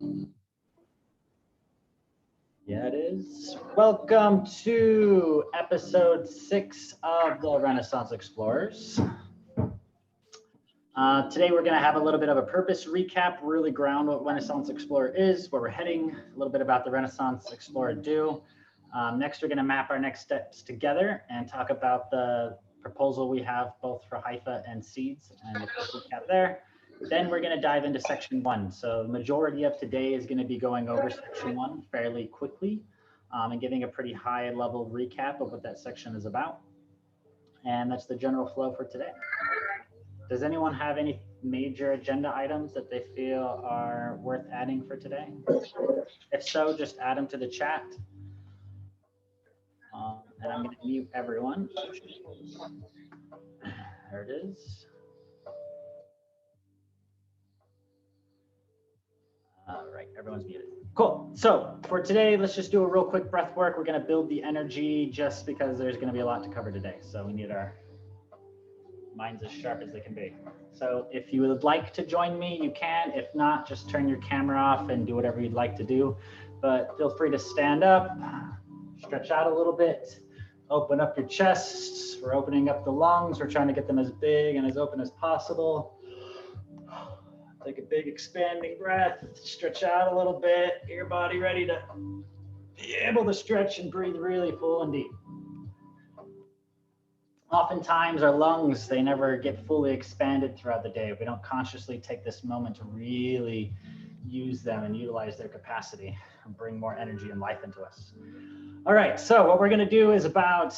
Yeah, it is. Welcome to episode 6 of the Renaissance Explorers. Today we're going to have a little bit of a purpose recap, really ground what Renaissance Explorer is, where we're heading, a little bit about the Renaissance Explorer do. Next, we're going to map our next steps together and talk about the proposal we have both for Haifa and Seeds and the recap there. Then we're going to dive into section 1. So the majority of today is going to be going over section 1 fairly quickly and giving a pretty high level recap of what that section is about. And that's the general flow for today. Does anyone have any major agenda items that they feel are worth adding for today? If so, just add them to the chat. And I'm going to mute everyone. There it is. All right, everyone's muted. Cool. So for today, let's just do a real quick breath work. We're going to build the energy just because there's going to be a lot to cover today. So we need our minds as sharp as they can be. So if you would like to join me, you can. If not, just turn your camera off and do whatever you'd like to do. But feel free to stand up, stretch out a little bit, open up your chest. We're opening up the lungs. We're trying to get them as big and as open as possible. Take a big expanding breath, stretch out a little bit, get your body ready to be able to stretch and breathe really full and deep. Oftentimes our lungs, they never get fully expanded throughout the day. We don't consciously take this moment to really use them and utilize their capacity and bring more energy and life into us. All right, so what we're gonna do is about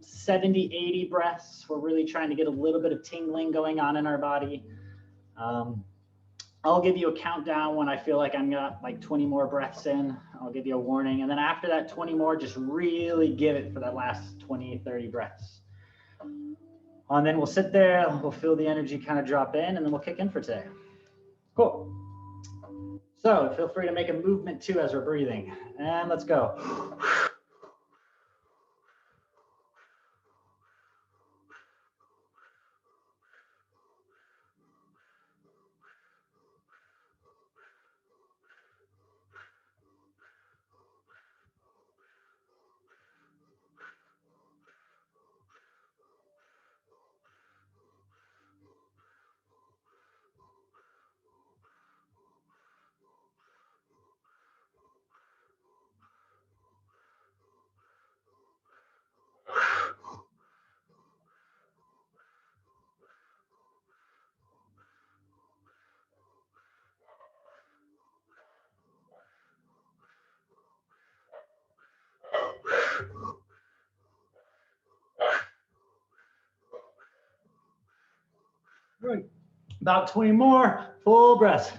70, 80 breaths. We're really trying to get a little bit of tingling going on in our body. I'll give you a countdown when I feel like I'm got like 20 more breaths in. I'll give you a warning. And then after that 20 more, just really give it for that last 20, 30 breaths. And then we'll sit there, we'll feel the energy kind of drop in, and then we'll kick in for today. Cool. So feel free to make a movement too as we're breathing. And let's go. All right, about 20 more, full breaths.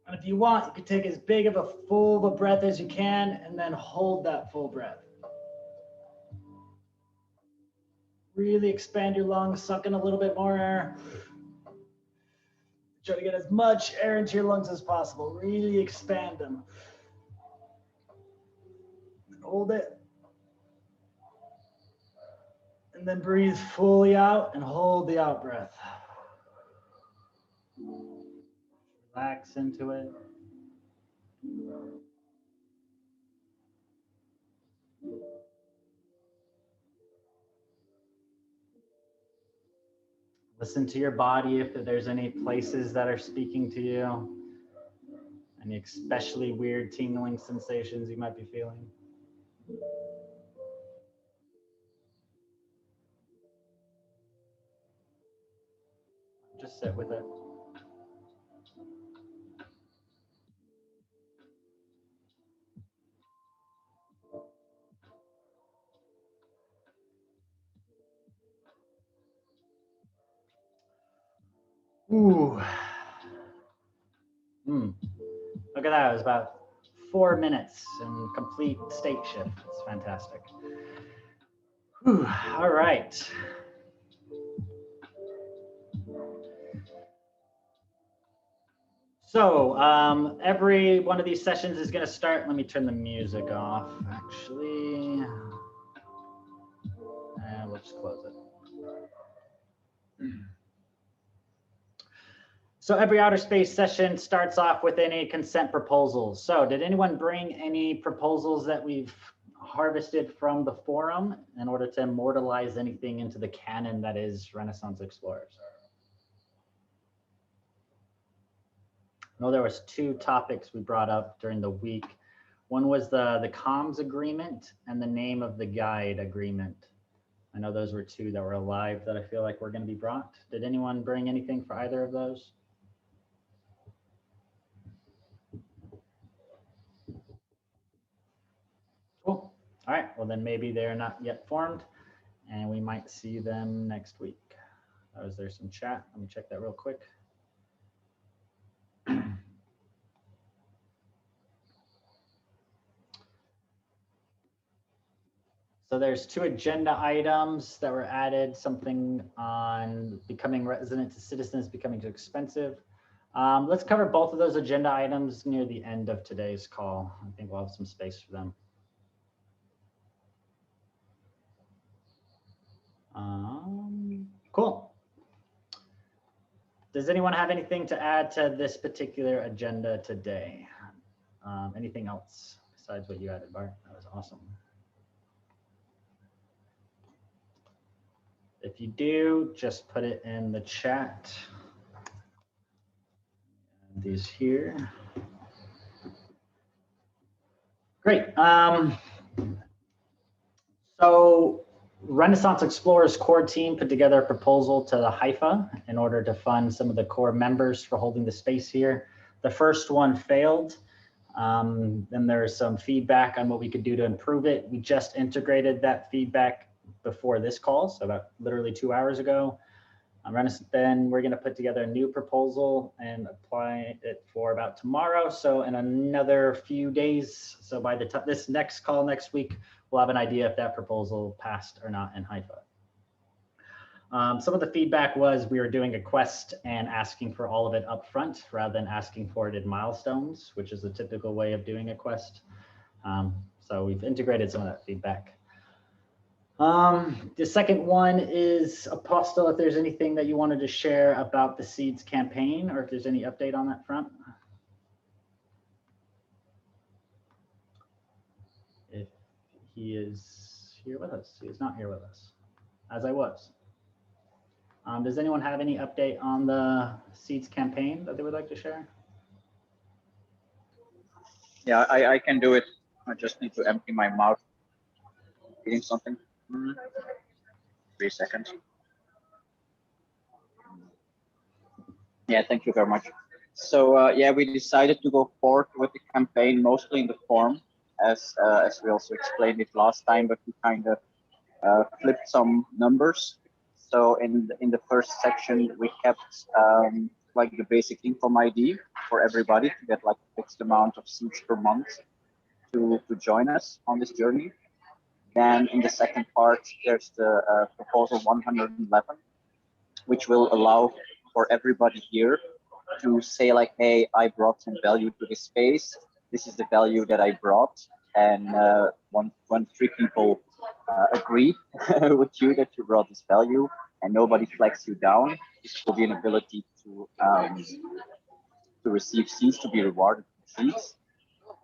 And if you want, you can take as big of a full of a breath as you can and then hold that full breath. Really expand your lungs, suck in a little bit more air. Try to get as much air into your lungs as possible. Really expand them. Hold it. And then breathe fully out and hold the out breath. Relax into it. Listen to your body if there's any places that are speaking to you. Any especially weird tingling sensations you might be feeling. Just sit with it. Ooh. Look at that, it was about 4 minutes and complete state shift. It's fantastic. Whew, all right. So every one of these sessions is going to start. Let me turn the music off, actually. And we'll just close it. So every outer space session starts off with any consent proposals. So did anyone bring any proposals that we've harvested from the forum in order to immortalize anything into the canon that is Renaissance Explorers? I know there was 2 topics we brought up during the week. One was the comms agreement and the name of the guide agreement. I know those were 2 that were alive that I feel like were going to be brought. Did anyone bring anything for either of those? Cool. All right. Well, then maybe they're not yet formed and we might see them next week. Was there some chat? Let me check that real quick. So there's 2 agenda items that were added, something on becoming resident to citizens becoming too expensive. Let's cover both of those agenda items near the end of today's call. I think we'll have some space for them. Cool. Does anyone have anything to add to this particular agenda today? Anything else besides what you added, Bart? That was awesome. If you do, just put it in the chat. These here. Great. So Renaissance Explorers core team put together a proposal to the HIFA in order to fund some of the core members for holding the space here. The first one failed. Then there's some feedback on what we could do to improve it. We just integrated that feedback before this call, so about literally 2 hours ago. Then we're going to put together a new proposal and apply it for about tomorrow. So in another few days, so by the time this next call next week, we'll have an idea if that proposal passed or not in HIFA. Some of the feedback was we were doing a quest and asking for all of it up front rather than asking for it in milestones, which is the typical way of doing a quest. So we've integrated some of that feedback. The second one is Apostle, if there's anything that you wanted to share about the Seeds campaign, or if there's any update on that front. If he is here with us, he is not here with us, as I was. Does anyone have any update on the Seeds campaign that they would like to share? Yeah, I can do it. I just need to empty my mouth. Eating something. 3 seconds. Yeah, thank you very much. So yeah, we decided to go forward with the campaign mostly in the form, as we also explained it last time, but we kind of flipped some numbers. So in the first section, we kept like the basic income ID for everybody to get like a fixed amount of seeds per month to join us on this journey. Then in the second part, there's the proposal 111, which will allow for everybody here to say like, hey, I brought some value to this space. This is the value that I brought. And when 3 people agree with you that you brought this value and nobody flags you down, this will be an ability to receive seeds, to be rewarded with seeds.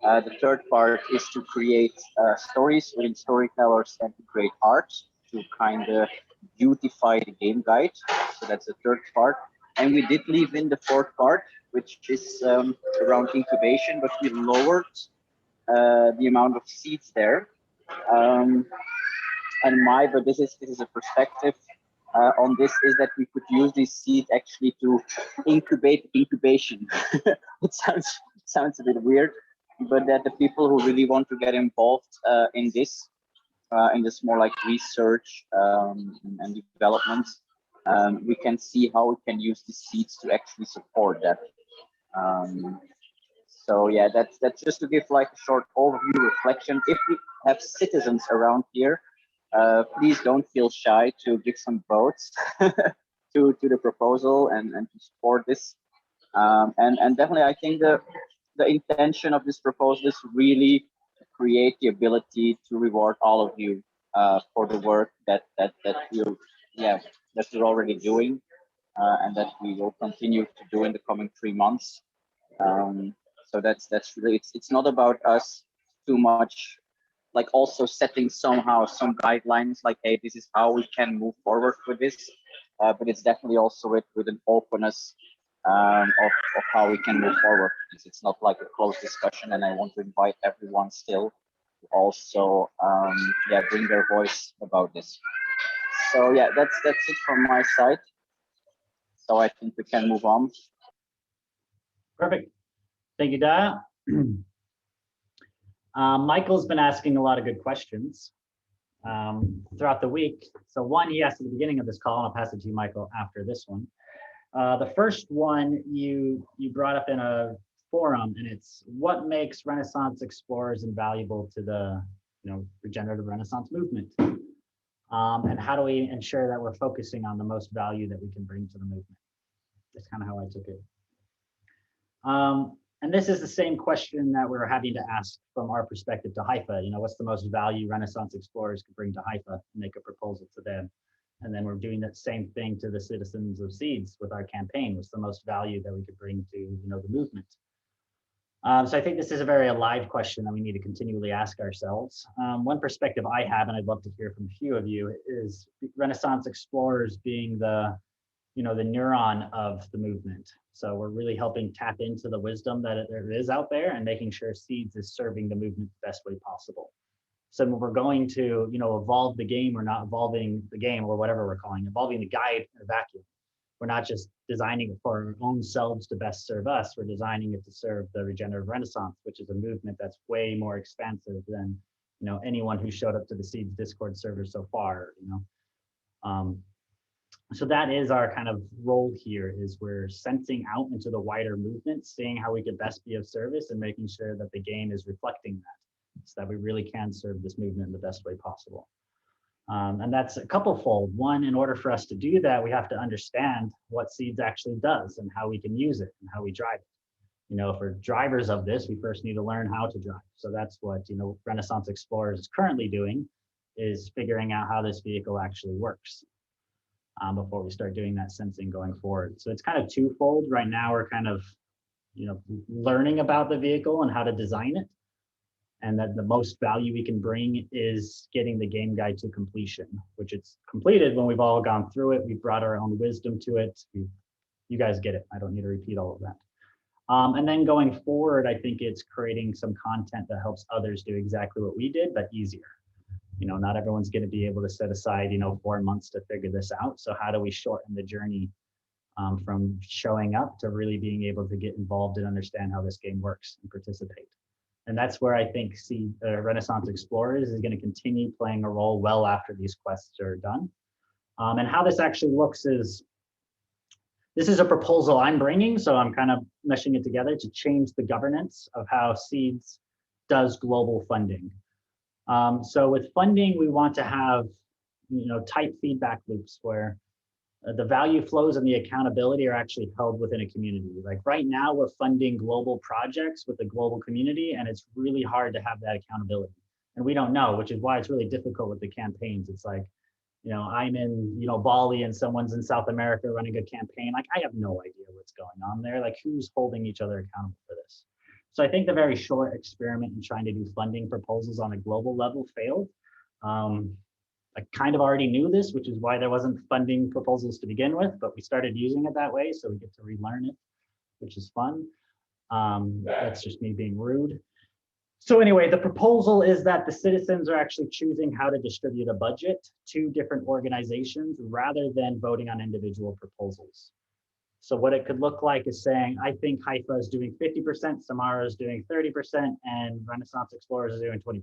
The third part is to create stories within storytellers and to create art to kind of beautify the game guide. So that's the third part. And we did leave in the fourth part, which is around incubation, but we lowered the amount of seeds there. But this is a perspective on this, is that we could use this seed actually to incubate incubation. It sounds a bit weird, but that the people who really want to get involved in this more like research and development, we can see how we can use the seeds to actually support that. So yeah, that's just to give like a short overview reflection. If we have citizens around here, please don't feel shy to give some votes to the proposal and to support this. And definitely, I think the intention of this proposal is really to create the ability to reward all of you for the work that you yeah that you're already doing and that we will continue to do in the coming 3 months. So that's really it's not about us too much like also setting somehow some guidelines like, hey, this is how we can move forward with this, but it's definitely also with an openness of how we can move forward. It's not like a closed discussion, and I want to invite everyone still to also yeah bring their voice about this. So yeah, that's it from my side. So I think we can move on. Perfect. Thank you, Daya. Michael's been asking a lot of good questions throughout the week. So one he asked at the beginning of this call, and I'll pass it to you, Michael, after this one. The first one you brought up in a forum, and it's what makes Renaissance explorers invaluable to the regenerative Renaissance movement, and how do we ensure that we're focusing on the most value that we can bring to the movement? That's kind of how I took it. And this is the same question that we're having to ask from our perspective to Haifa. What's the most value Renaissance explorers could bring to Haifa and make a proposal to them? And then we're doing that same thing to the citizens of Seeds with our campaign. What's the most value that we could bring to the movement? So I think this is a very alive question that we need to continually ask ourselves. One perspective I have, and I'd love to hear from a few of you, is Renaissance explorers being the neuron of the movement. So we're really helping tap into the wisdom that there is out there and making sure Seeds is serving the movement the best way possible. So when we're going to, evolve the game, we're not evolving the game or whatever we're calling it, evolving the guide in a vacuum. We're not just designing it for our own selves to best serve us. We're designing it to serve the Regenerative Renaissance, which is a movement that's way more expansive than, anyone who showed up to the Seeds Discord server so far, So that is our kind of role here, is we're sensing out into the wider movement, seeing how we could best be of service and making sure that the game is reflecting that, so that we really can serve this movement in the best way possible. And that's a couple-fold. One, in order for us to do that, we have to understand what Seeds actually does and how we can use it and how we drive it. If we're drivers of this, we first need to learn how to drive. So that's what Renaissance Explorers is currently doing, is figuring out how this vehicle actually works. Before we start doing that sensing going forward. So it's kind of twofold. Right now, we're kind of, learning about the vehicle and how to design it. And that the most value we can bring is getting the game guide to completion, which it's completed when we've all gone through it. We've brought our own wisdom to it. You guys get it. I don't need to repeat all of that. And then going forward, I think it's creating some content that helps others do exactly what we did, but easier. Not everyone's going to be able to set aside, 4 months to figure this out. So how do we shorten the journey from showing up to really being able to get involved and understand how this game works and participate? And that's where I think Renaissance Explorers is going to continue playing a role well after these quests are done. And how this actually looks is, this is a proposal I'm bringing, so I'm kind of meshing it together to change the governance of how Seeds does global funding. So with funding, we want to have, tight feedback loops where the value flows and the accountability are actually held within a community. Like right now, we're funding global projects with the global community, and it's really hard to have that accountability. And we don't know, which is why it's really difficult with the campaigns. It's like, I'm in, Bali and someone's in South America running a campaign. Like, I have no idea what's going on there. Like, who's holding each other accountable for this? So I think the very short experiment in trying to do funding proposals on a global level failed. I kind of already knew this, which is why there wasn't funding proposals to begin with, but we started using it that way, so we get to relearn it, which is fun. That's just me being rude. So anyway, the proposal is that the citizens are actually choosing how to distribute a budget to different organizations rather than voting on individual proposals. So what it could look like is saying, I think Haifa is doing 50%, Samara is doing 30%, and Renaissance Explorers is doing 20%.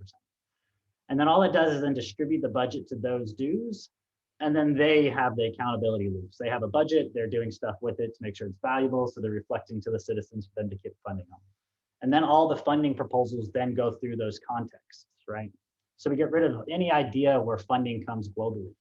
And then all it does is then distribute the budget to those dues, and then they have the accountability loops. They have a budget, they're doing stuff with it to make sure it's valuable, so they're reflecting to the citizens for them to keep funding them. And then all the funding proposals then go through those contexts, right? So we get rid of any idea where funding comes globally.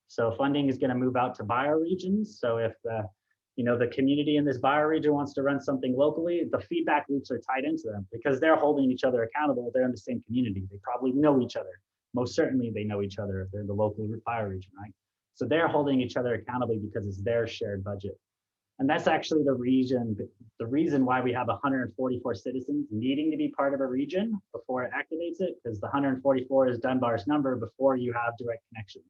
So funding is going to move out to bioregions. So if the community in this bioregion wants to run something locally, the feedback loops are tied into them because they're holding each other accountable. They're in the same community. They probably know each other. Most certainly they know each other if they're in the local bioregion, right? So they're holding each other accountable because it's their shared budget. And that's actually the reason why we have 144 citizens needing to be part of a region before it activates it, because the 144 is Dunbar's number before you have direct connections.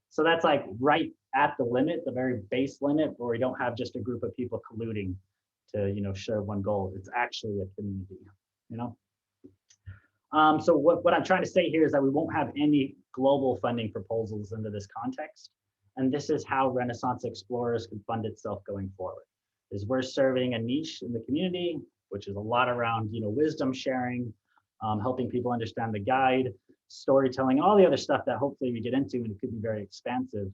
So that's like right at the limit, the very base limit, where we don't have just a group of people colluding to, share one goal. It's actually a community, So what I'm trying to say here is that we won't have any global funding proposals into this context. And this is how Renaissance Explorers can fund itself going forward, is we're serving a niche in the community, which is a lot around, wisdom sharing, helping people understand the guide, storytelling, all the other stuff that hopefully we get into, and it could be very expansive.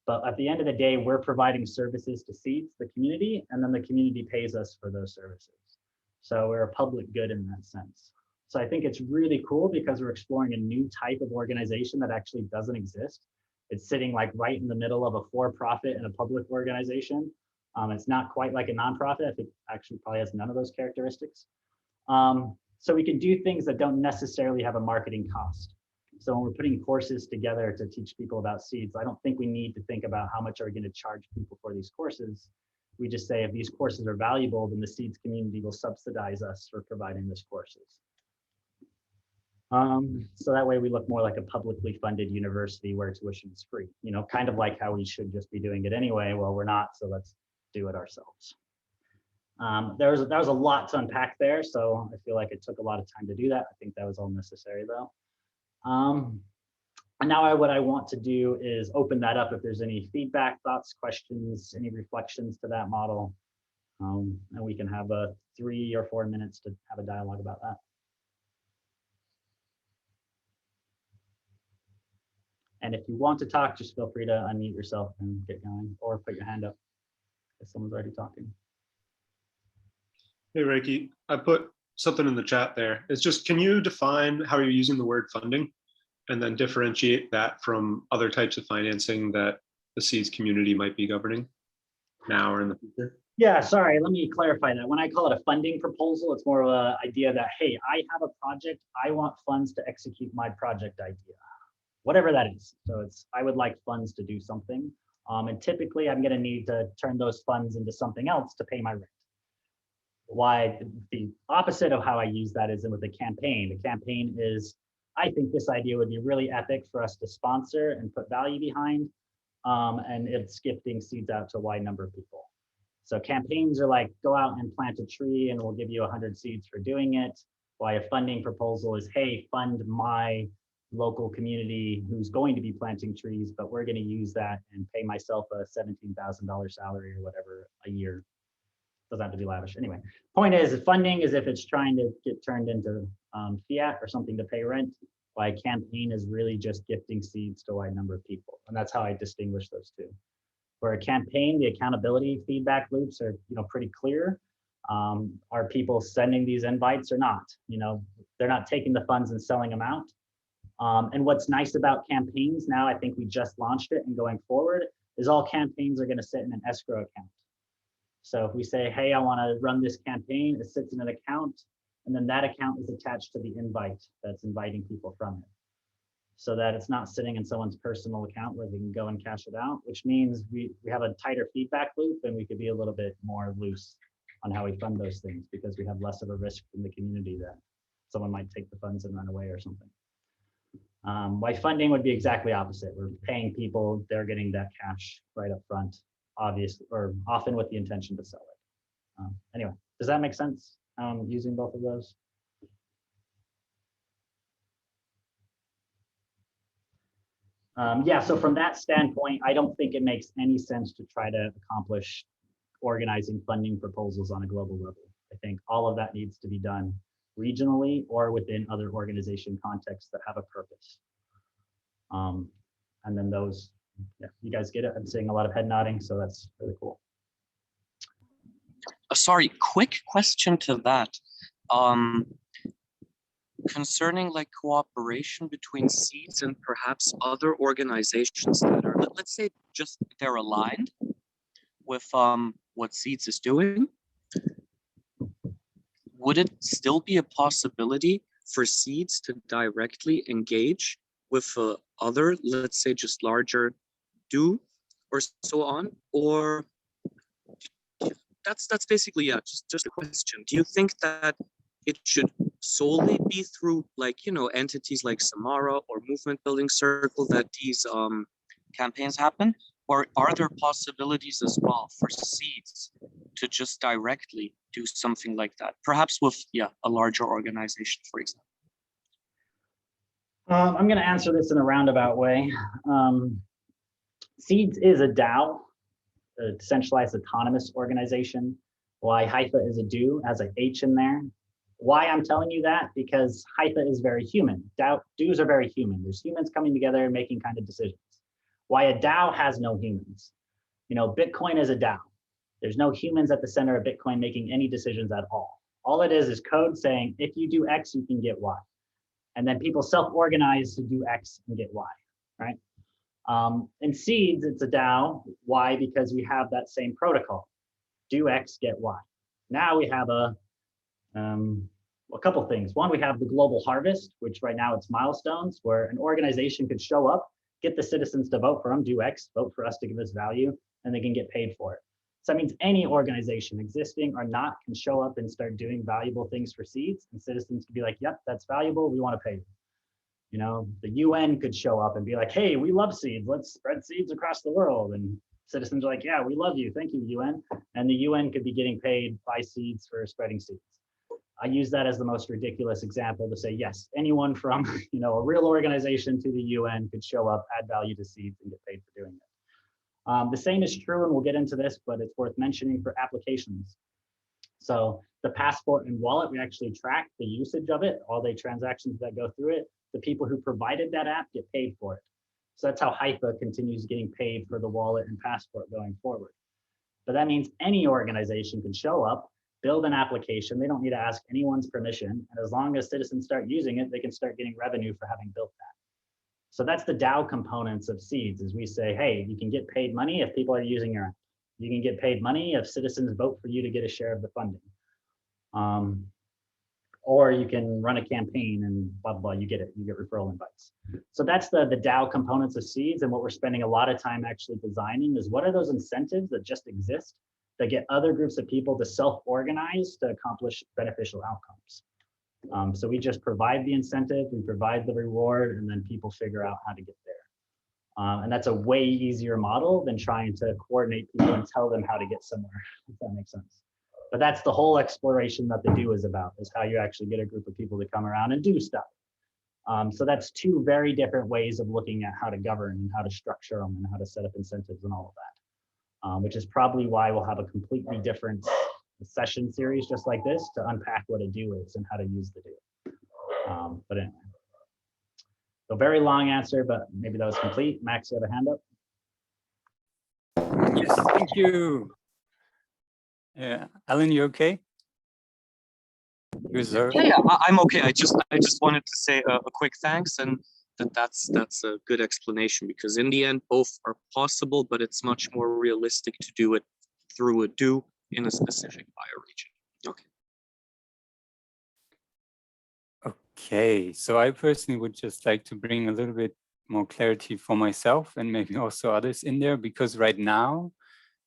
But at the end of the day, we're providing services to seeds, the community, and then the community pays us for those services. So we're a public good in that sense. So I think it's really cool because we're exploring a new type of organization that actually doesn't exist. It's sitting like right in the middle of a for-profit and a public organization. It's not quite like a nonprofit. I think actually probably has none of those characteristics. So we can do things that don't necessarily have a marketing cost. So when we're putting courses together to teach people about seeds, I don't think we need to think about how much are we going to charge people for these courses. We just say if these courses are valuable, then the seeds community will subsidize us for providing those courses. So that way we look more like a publicly funded university where tuition is free, kind of like how we should just be doing it anyway. Well, we're not, so let's do it ourselves. There was a lot to unpack there, so I feel like it took a lot of time to do that. I think that was all necessary though. And now what I want to do is open that up if there's any feedback, thoughts, questions, any reflections to that model. And we can have 3 or 4 minutes to have a dialogue about that. And if you want to talk, just feel free to unmute yourself and get going, or put your hand up if someone's already talking. Hey, Reiki, I put something in the chat there. It's just, can you define how you're using the word funding and then differentiate that from other types of financing that the seeds community might be governing now or in the future? Yeah, sorry, let me clarify that. When I call it a funding proposal, it's more of an idea that, hey, I have a project, I want funds to execute my project idea, whatever that is. So I would like funds to do something. And typically I'm gonna need to turn those funds into something else to pay my rent. Why the opposite of how I use that is with a campaign. The campaign is, I think this idea would be really epic for us to sponsor and put value behind. And it's gifting seeds out to a wide number of people. So campaigns are like, go out and plant a tree and we'll give you 100 seeds for doing it. Why a funding proposal is, hey, fund my local community who's going to be planting trees, but we're going to use that and pay myself a $17,000 salary or whatever a year. Doesn't have to be lavish. Anyway, point is, funding is if it's trying to get turned into fiat or something to pay rent. Why a campaign is really just gifting seeds to a wide number of people. And that's how I distinguish those two. For a campaign, the accountability feedback loops are pretty clear. Are people sending these invites or not? They're not taking the funds and selling them out. And what's nice about campaigns now, I think we just launched it and going forward, is all campaigns are going to sit in an escrow account. So if we say, hey, I want to run this campaign, it sits in an account, and then that account is attached to the invite that's inviting people from it. So that it's not sitting in someone's personal account where they can go and cash it out, which means we have a tighter feedback loop and we could be a little bit more loose on how we fund those things because we have less of a risk in the community that someone might take the funds and run away or something. Why funding would be exactly opposite. We're paying people, they're getting that cash right up front, obviously, or often with the intention to sell it. Anyway, does that make sense? Using both of those? Yeah, so from that standpoint, I don't think it makes any sense to try to accomplish organizing funding proposals on a global level. I think all of that needs to be done regionally or within other organization contexts that have a purpose. And then those, yeah, you guys get it? I'm seeing a lot of head nodding, so that's really cool. Sorry, quick question to that. concerning like cooperation between seeds and perhaps other organizations that are, let's say, just they're aligned with what seeds is doing. Would it still be a possibility for seeds to directly engage with other, let's say, just larger do or so on? Or that's basically, yeah, just a question. Do you think that it should solely be through, like, you know, entities like Samara or Movement Building Circle that these campaigns happen? Or are there possibilities as well for seeds to just directly do something like that? Perhaps with, yeah, a larger organization, for example. I'm going to answer this in a roundabout way. Seeds is a DAO, a decentralized autonomous organization. Why Haifa is a do, has an H in there. Why I'm telling you that? Because Haifa is very human. Do's are very human. There's humans coming together and making kind of decisions. Why a DAO has no humans. You know, Bitcoin is a DAO. There's no humans at the center of Bitcoin making any decisions at all. All it is code saying, if you do X, you can get Y. And then people self-organize to do X and get Y, right? In Seeds, it's a DAO. Why? Because we have that same protocol. Do X, get Y. Now we have a couple things. One, we have the global harvest, which right now it's milestones, where an organization could show up, get the citizens to vote for them, do X, vote for us to give us value, and they can get paid for it. So that means any organization, existing or not, can show up and start doing valuable things for seeds, and citizens can be like, yep, that's valuable, we want to pay you. You know, the UN could show up and be like, hey, we love seeds, let's spread seeds across the world. And citizens are like, yeah, we love you, thank you, UN. And the UN could be getting paid by seeds for spreading seeds. I use that as the most ridiculous example to say, yes, anyone from, you know, a real organization to the UN could show up, add value to seeds, and get paid for doing it. The same is true, and we'll get into this, but it's worth mentioning for applications. So the Passport and wallet, we actually track the usage of it, all the transactions that go through it. The people who provided that app get paid for it. So that's how Haifa continues getting paid for the wallet and Passport going forward. But that means any organization can show up, build an application. They don't need to ask anyone's permission. And as long as citizens start using it, they can start getting revenue for having built that. So that's the DAO components of Seeds, is we say, hey, you can get paid money if people are using your app. You can get paid money if citizens vote for you to get a share of the funding. Or you can run a campaign and blah, blah, blah, you get it, you get referral invites. So that's the DAO components of Seeds, and what we're spending a lot of time actually designing is what are those incentives that just exist that get other groups of people to self-organize to accomplish beneficial outcomes. So we just provide the incentive, we provide the reward, and then people figure out how to get there. And that's a way easier model than trying to coordinate people and tell them how to get somewhere, if that makes sense. But that's the whole exploration that the do is about, is how you actually get a group of people to come around and do stuff. So that's two very different ways of looking at how to govern and how to structure them and how to set up incentives and all of that, which is probably why we'll have a completely different session series just like this to unpack what a do is and how to use the do. But anyway, so very long answer, but maybe that was complete. Max, you have a hand up? Yes, thank you. Alan, you okay? Yeah, I'm okay. I just wanted to say a quick thanks, and that's a good explanation, because in the end both are possible, but it's much more realistic to do it through a do in a specific bioregion. Okay. Okay, so I personally would just like to bring a little bit more clarity for myself and maybe also others in there, because right now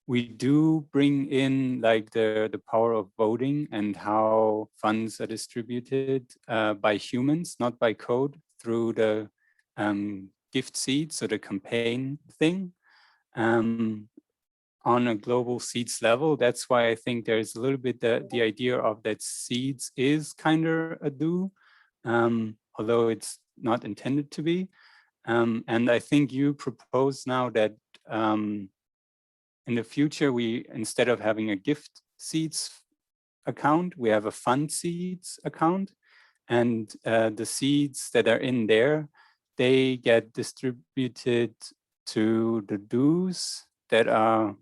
we do bring in like the power of voting and how funds are distributed by humans, not by code, through the gift seeds, so the campaign thing. On a global seeds level, that's why I think there's a little bit the idea of that seeds is kind of a do, although it's not intended to be. And I think you propose now that in the future, we, instead of having a gift seeds account, we have a fund seeds account, and the seeds that are in there, they get distributed to the do's that are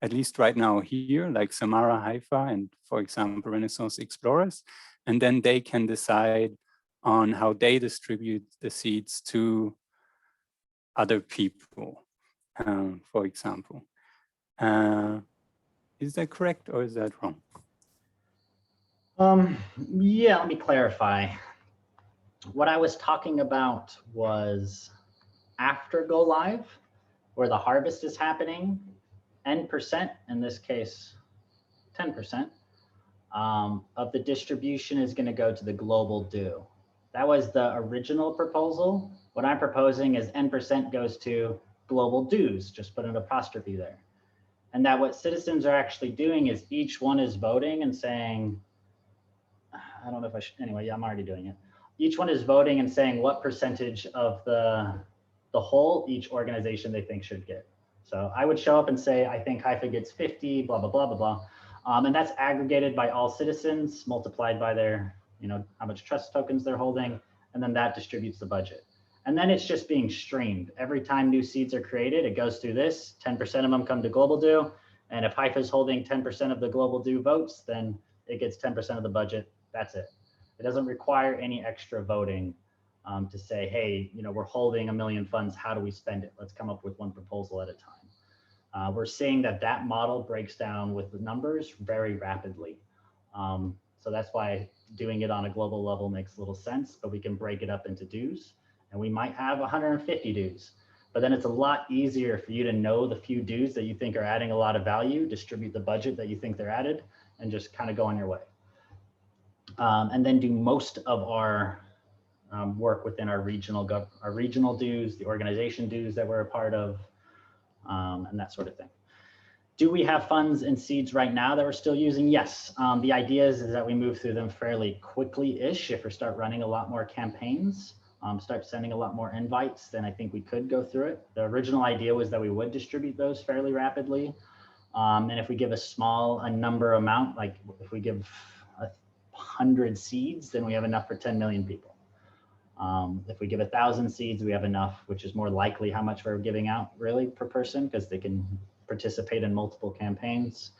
at least right now here, like Samara, Haifa, and for example, Renaissance Explorers. And then they can decide on how they distribute the seeds to other people, for example. Is that correct or is that wrong? Yeah, let me clarify. What I was talking about was after go live, where the harvest is happening, N%, in this case, 10%, of the distribution is going to go to the global due. That was the original proposal. What I'm proposing is N% goes to global dues, just put an apostrophe there. And that what citizens are actually doing is each one is voting and saying, I don't know if I should, anyway, yeah, I'm already doing it. Each one is voting and saying what percentage of the whole each organization they think should get. So I would show up and say, I think Haifa gets 50, blah, blah, blah, blah, blah. And that's aggregated by all citizens, multiplied by their, how much trust tokens they're holding, and then that distributes the budget. And then it's just being streamed. Every time new seeds are created, it goes through this, 10% of them come to global due. And if Haifa is holding 10% of the global due votes, then it gets 10% of the budget. That's it. It doesn't require any extra voting to say, hey, we're holding 1 million funds. How do we spend it? Let's come up with one proposal at a time. We're seeing that model breaks down with the numbers very rapidly. So that's why doing it on a global level makes little sense, but we can break it up into dues. And we might have 150 dues, but then it's a lot easier for you to know the few dues that you think are adding a lot of value, distribute the budget that you think they're added, and just kind of go on your way. And then do most of our work within our regional dues, the organization dues that we're a part of, and that sort of thing. Do we have funds and seeds right now that we're still using? Yes. The idea is that we move through them fairly quickly-ish. If we start running a lot more campaigns, start sending a lot more invites, then I think we could go through it. The original idea was that we would distribute those fairly rapidly. And if we give a number amount, like if we give 100 seeds, then we have enough for 10 million people. If we give 1,000 seeds, we have enough, which is more likely how much we're giving out really per person, because they can participate in multiple campaigns.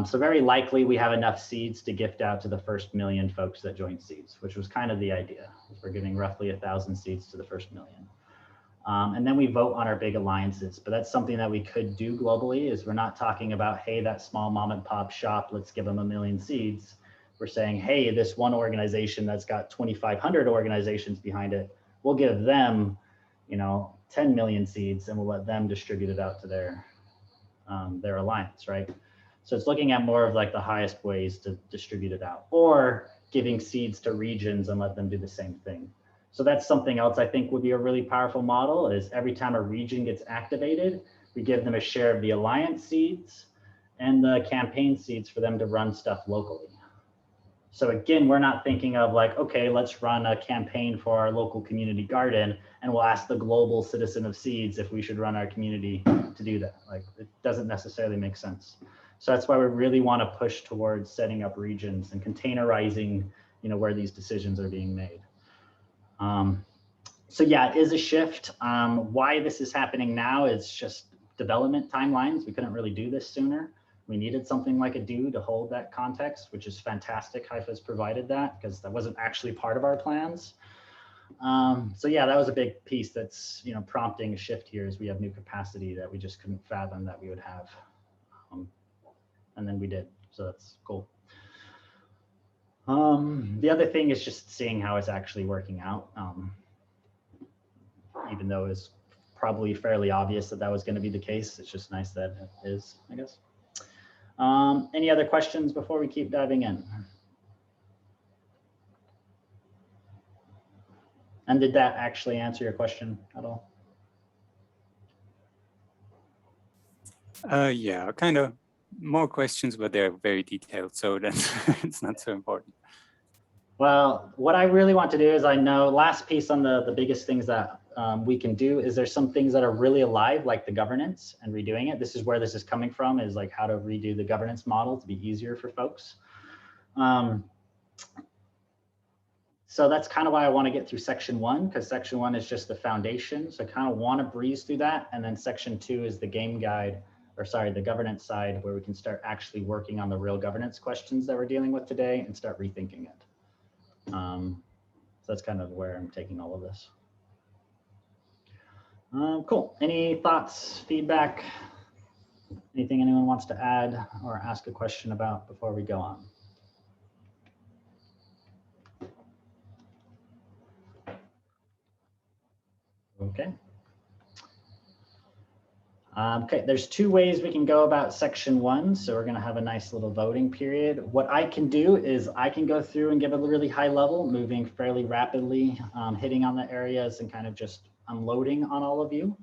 So very likely we have enough seeds to gift out to the first 1 million folks that join seeds, which was kind of the idea. We're giving roughly 1,000 seeds to the first 1 million. And then we vote on our big alliances, but that's something that we could do globally. Is we're not talking about, hey, that small mom and pop shop, let's give them 1 million seeds. We're saying, hey, this one organization that's got 2,500 organizations behind it, we'll give them, 10 million seeds, and we'll let them distribute it out to their alliance, right? So it's looking at more of like the highest ways to distribute it out, or giving seeds to regions and let them do the same thing. So that's something else I think would be a really powerful model. Is every time a region gets activated, we give them a share of the alliance seeds and the campaign seeds for them to run stuff locally. So again, we're not thinking of like, okay, let's run a campaign for our local community garden, and we'll ask the global citizen of seeds if we should run our community to do that. Like, it doesn't necessarily make sense. So that's why we really want to push towards setting up regions and containerizing, where these decisions are being made. So yeah, it is a shift. Why this is happening now is just development timelines. We couldn't really do this sooner. We needed something like a due to hold that context, which is fantastic. Haifa's provided that, because that wasn't actually part of our plans. So yeah, that was a big piece that's prompting a shift here, as we have new capacity that we just couldn't fathom that we would have. And then we did, so that's cool. The other thing is just seeing how it's actually working out. Even though it's probably fairly obvious that that was going to be the case, it's just nice that it is, I guess. Any other questions before we keep diving in? And did that actually answer your question at all? Yeah, kind of more questions, but they're very detailed, so that's it's not so important. Well, what I really want to do is, I know last piece on the biggest things that we can do is there's some things that are really alive, like the governance and redoing it. This is where this is coming from, is like how to redo the governance model to be easier for folks. So that's kind of why I want to get through section 1, because section 1 is just the foundation. So I kind of want to breeze through that. And then section 2 is the game guide, or sorry, the governance side, where we can start actually working on the real governance questions that we're dealing with today and start rethinking it. So that's kind of where I'm taking all of this. Cool. Any thoughts, feedback, anything anyone wants to add or ask a question about before we go on? Okay. Okay, there's two ways we can go about section 1. So we're going to have a nice little voting period. What I can do is I can go through and give a really high level, moving fairly rapidly, hitting on the areas and kind of just unloading on all of you.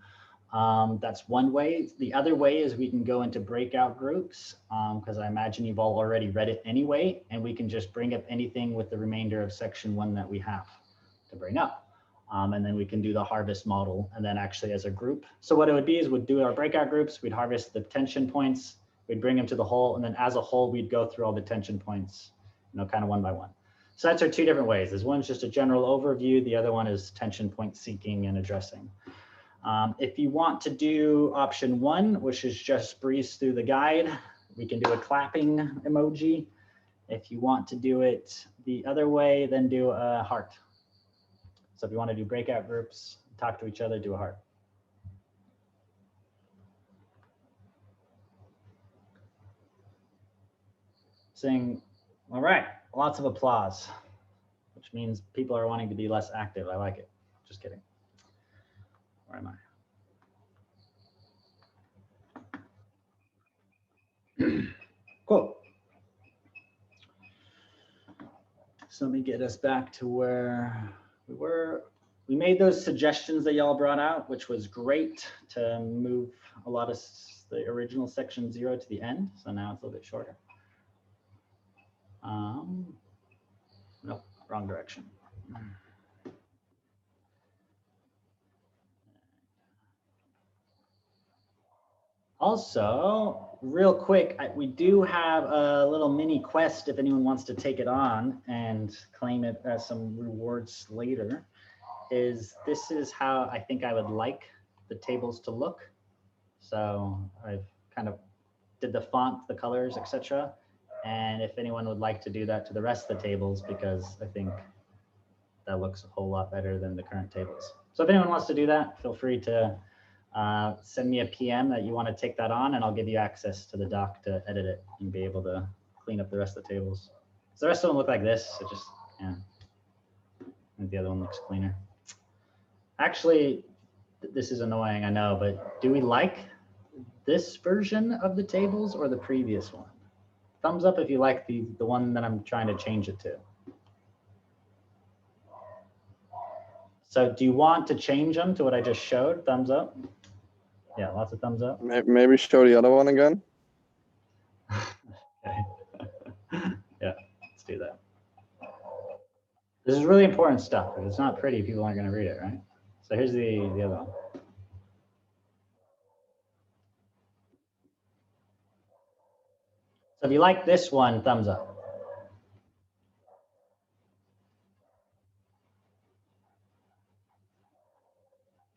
That's one way. The other way is we can go into breakout groups, because I imagine you've all already read it anyway, and we can just bring up anything with the remainder of section 1 that we have to bring up. And then we can do the harvest model and then actually as a group. So what it would be is we'd do our breakout groups, we'd harvest the tension points, we'd bring them to the whole, and then as a whole, we'd go through all the tension points, you know, kind of one by one. So that's our two different ways. There's one's just a general overview. The other one is tension point seeking and addressing. If you want to do option 1, which is just breeze through the guide, we can do a clapping emoji. If you want to do it the other way, then do a heart. So if you want to do breakout groups, talk to each other, do a heart. Saying, all right, lots of applause, which means people are wanting to be less active. I like it. Just kidding. Where am I? Cool. So let me get us back to where we were. We made those suggestions that y'all brought out, which was great to move a lot of the original section 0 to the end. So now it's a little bit shorter. Nope, wrong direction. Also, real quick, we do have a little mini quest if anyone wants to take it on and claim it as some rewards later. This is how I think I would like the tables to look. So I've kind of did the font, the colors, etc. And if anyone would like to do that to the rest of the tables, because I think that looks a whole lot better than the current tables. So if anyone wants to do that, feel free to send me a PM that you want to take that on, and I'll give you access to the doc to edit it and be able to clean up the rest of the tables. So the rest of them look like this. So just, yeah, and the other one looks cleaner. Actually, this is annoying, I know, but do we like this version of the tables or the previous one? Thumbs up if you like the one that I'm trying to change it to. So do you want to change them to what I just showed? Thumbs up. Yeah, lots of thumbs up. Maybe show the other one again. Okay. Yeah, let's do that. This is really important stuff. If it's not pretty, people aren't going to read it, right? So here's the other one. So if you like this one, thumbs up.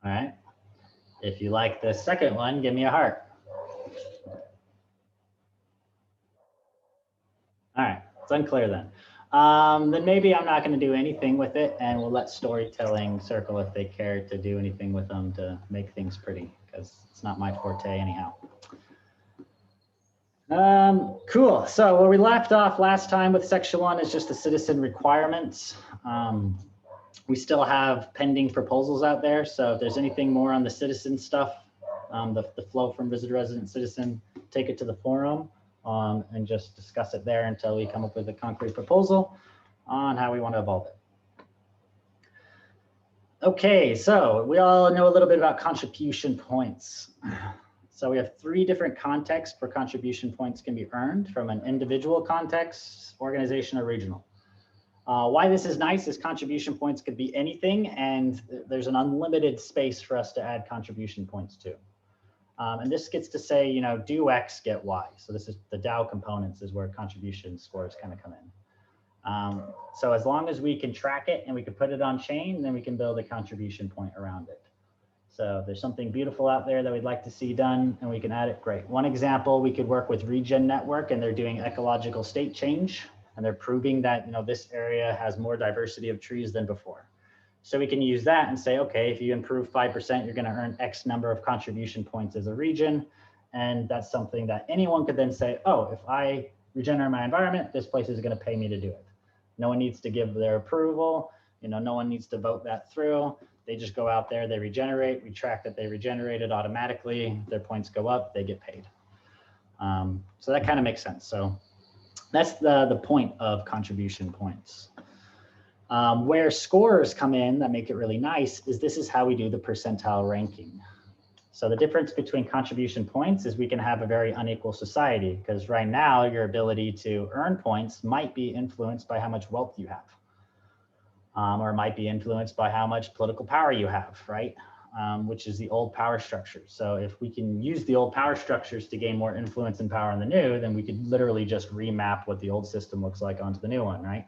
All right. If you like the second one, give me a heart. All right, it's unclear then. Then maybe I'm not going to do anything with it, and we'll let storytelling circle if they care to do anything with them to make things pretty, because it's not my forte anyhow. Cool. So where we left off last time with section 1 is just the citizen requirements. We still have pending proposals out there. So if there's anything more on the citizen stuff, the flow from visitor, resident, citizen, take it to the forum and just discuss it there until we come up with a concrete proposal on how we want to evolve it. Okay, so we all know a little bit about contribution points. So we have 3 different contexts where contribution points can be earned, from an individual context, organization, or regional. Why this is nice is contribution points could be anything, and there's an unlimited space for us to add contribution points to. And this gets to say, you know, do X, get Y. So this is the DAO components is where contribution scores kind of come in. So as long as we can track it and we can put it on chain, then we can build a contribution point around it. So if there's something beautiful out there that we'd like to see done and we can add it, great. One example, we could work with Regen Network, and they're doing ecological state change, and they're proving that, you know, this area has more diversity of trees than before. So we can use that and say, okay, if you improve 5%, you're going to earn X number of contribution points as a region. And that's something that anyone could then say, oh, if I regenerate my environment, this place is going to pay me to do it. No one needs to give their approval. You know, no one needs to vote that through. They just go out there, they regenerate, we track that they regenerated automatically, their points go up, they get paid. So that kind of makes sense. So that's the point of contribution points. Where scores come in that make it really nice is this is how we do the percentile ranking. So the difference between contribution points is we can have a very unequal society, because right now your ability to earn points might be influenced by how much wealth you have. Or might be influenced by how much political power you have, right? Which is the old power structure. So if we can use the old power structures to gain more influence and power in the new, then we could literally just remap what the old system looks like onto the new one, right?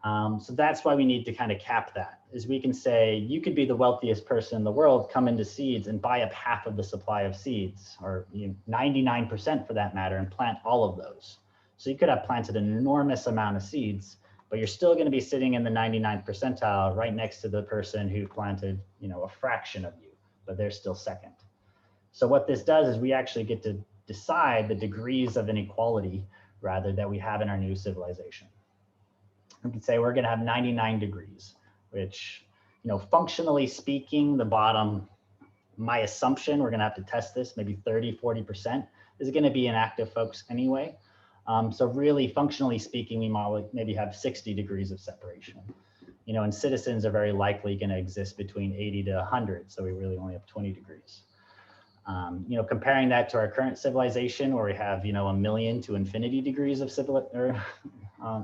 So that's why we need to kind of cap that, is we can say, you could be the wealthiest person in the world, come into seeds and buy up half of the supply of seeds, or 99% for that matter, and plant all of those. So you could have planted an enormous amount of seeds, but you're still going to be sitting in the 99th percentile right next to the person who planted, you know, a fraction of you, but they're still second. So what this does is we actually get to decide the degrees of inequality rather that we have in our new civilization. We could say we're going to have 99 degrees, which, you know, functionally speaking, the bottom, my assumption, we're going to have to test this, maybe 30–40% is going to be inactive folks anyway. So really, functionally speaking, we might maybe have 60 degrees of separation. You know, and citizens are very likely going to exist between 80 to 100. So we really only have 20 degrees. You know, comparing that to our current civilization, where we have, you know, 1 million to infinity degrees of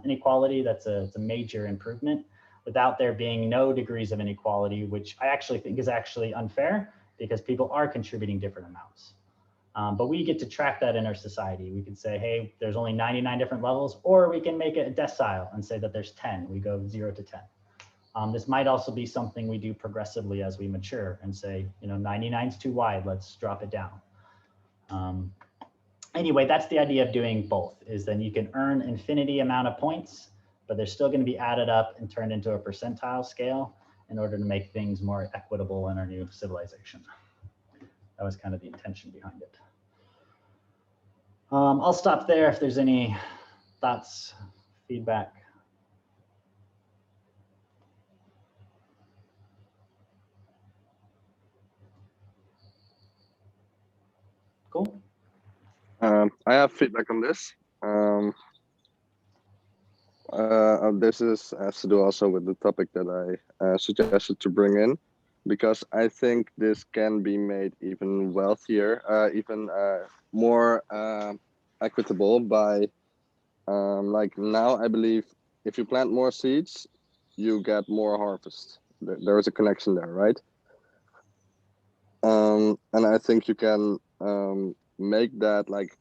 inequality, it's a major improvement, without there being no degrees of inequality, which I actually think is actually unfair, because people are contributing different amounts. But we get to track that in our society. We can say, hey, there's only 99 different levels, or we can make it a decile and say that there's 10. We go 0 to 10. This might also be something we do progressively as we mature and say, you know, 99 is too wide, let's drop it down. Anyway, that's the idea of doing both, is then you can earn infinity amount of points, but they're still going to be added up and turned into a percentile scale in order to make things more equitable in our new civilization. That was kind of the intention behind it. I'll stop there if there's any thoughts, feedback. Cool. I have feedback on this. This has to do also with the topic that I suggested to bring in, because I think this can be made even wealthier, even more equitable by, like now I believe if you plant more seeds, you get more harvest. There is a connection there, right? And I think you can make that, like,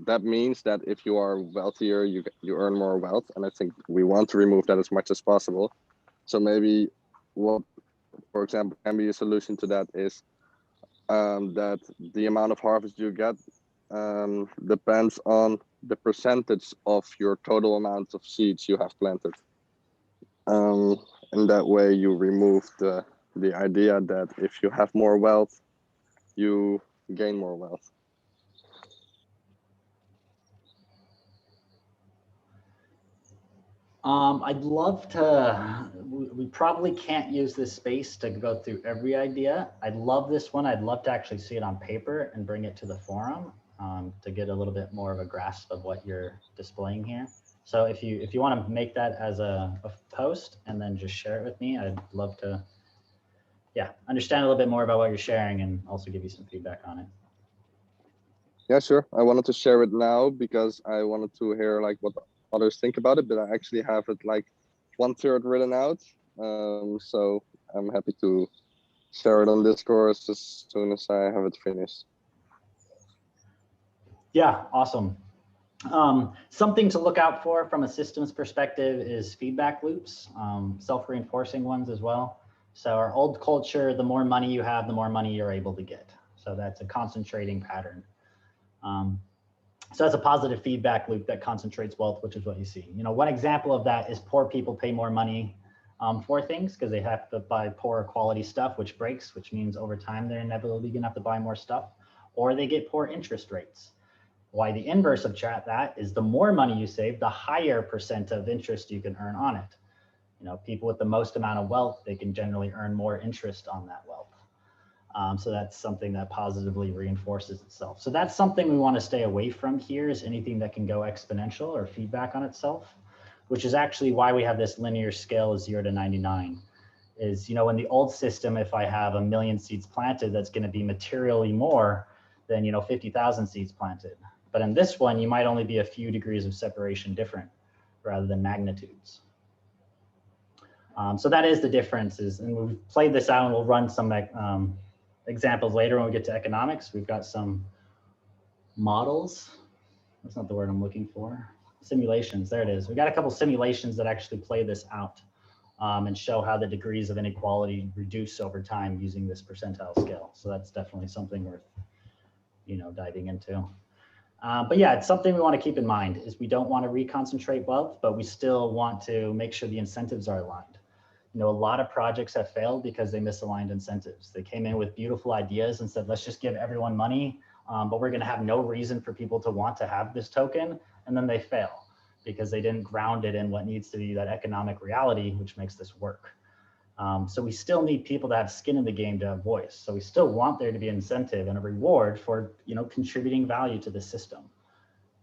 that means that if you are wealthier, you earn more wealth. And I think we want to remove that as much as possible. So maybe what, for example, can be a solution to that is that the amount of harvest you get depends on the percentage of your total amount of seeds you have planted. In that way, you remove the idea that if you have more wealth, you gain more wealth. I'd love to, we probably can't use this space to go through every idea. I'd love this one. I'd love to actually see it on paper and bring it to the forum to get a little bit more of a grasp of what you're displaying here. So if you want to make that as a post and then just share it with me, I'd love to, yeah, understand a little bit more about what you're sharing and also give you some feedback on it. Yeah, sure. I wanted to share it now because I wanted to hear like what others think about it, but I actually have it like 1/3 written out. So I'm happy to share it on Discord as soon as I have it finished. Yeah, awesome. Something to look out for from a systems perspective is feedback loops, self-reinforcing ones as well. So our old culture, the more money you have, the more money you're able to get. So that's a concentrating pattern. So that's a positive feedback loop that concentrates wealth, which is what you see. You know, one example of that is poor people pay more money for things because they have to buy poorer quality stuff, which breaks, which means over time they're inevitably gonna have to buy more stuff, or they get poor interest rates. Why the inverse of that is the more money you save, the higher percent of interest you can earn on it. You know, people with the most amount of wealth, they can generally earn more interest on that wealth. So that's something that positively reinforces itself. So that's something we want to stay away from here, is anything that can go exponential or feedback on itself, which is actually why we have this linear scale of 0 to 99. Is, you know, in the old system, if I have 1 million seeds planted, that's going to be materially more than, you know, 50,000 seeds planted. But in this one, you might only be a few degrees of separation different rather than magnitudes. So that is the differences. And we've played this out, and we'll run some examples later when we get to economics. We've got some models. That's not the word I'm looking for. Simulations, there it is. We got a couple simulations that actually play this out and show how the degrees of inequality reduce over time using this percentile scale. So that's definitely something worth, you know, diving into. But yeah, it's something we want to keep in mind, is we don't want to reconcentrate wealth, but we still want to make sure the incentives are aligned. You know, a lot of projects have failed because they misaligned incentives. They came in with beautiful ideas and said, let's just give everyone money, but we're going to have no reason for people to want to have this token. And then they fail because they didn't ground it in what needs to be that economic reality, which makes this work. So we still need people to have skin in the game to have voice. So we still want there to be an incentive and a reward for, you know, contributing value to the system.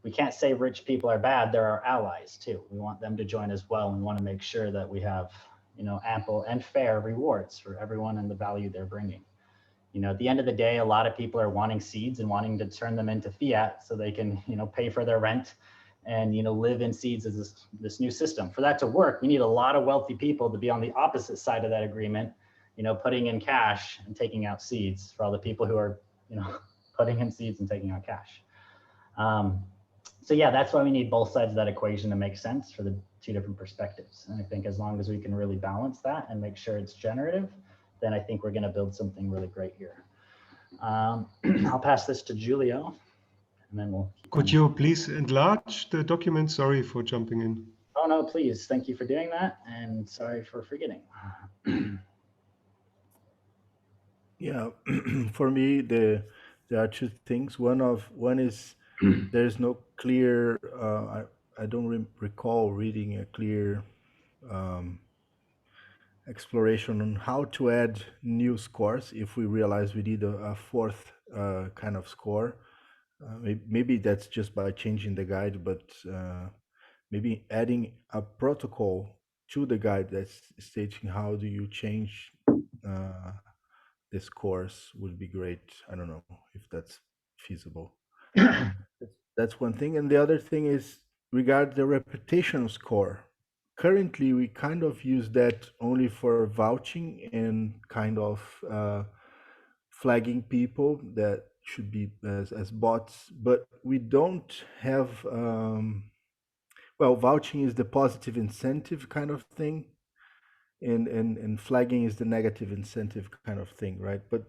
We can't say rich people are bad. They're our allies too. We want them to join as well. We want to make sure that we have, you know, ample and fair rewards for everyone and the value they're bringing. You know, at the end of the day, a lot of people are wanting seeds and wanting to turn them into fiat so they can, you know, pay for their rent and, you know, live in seeds as this new system. For that to work, we need a lot of wealthy people to be on the opposite side of that agreement, you know, putting in cash and taking out seeds, for all the people who are, you know, putting in seeds and taking out cash. So yeah, that's why we need both sides of that equation to make sense for the two different perspectives. And I think as long as we can really balance that and make sure it's generative, then I think we're going to build something really great here. I'll pass this to Julio, and then we'll. Could you please enlarge the document? Sorry for jumping in. Oh no, please. Thank you for doing that, and sorry for forgetting. Yeah, for me, there are two things. One is there's no clear. I don't recall reading a clear exploration on how to add new scores if we realize we need a fourth kind of score. Maybe that's just by changing the guide, but maybe adding a protocol to the guide that's stating how do you change this course would be great. I don't know if that's feasible. That's one thing. And the other thing is regard the reputation score. Currently, we kind of use that only for vouching and kind of flagging people that should be as bots, but we don't have, well, vouching is the positive incentive kind of thing. And flagging is the negative incentive kind of thing, right? But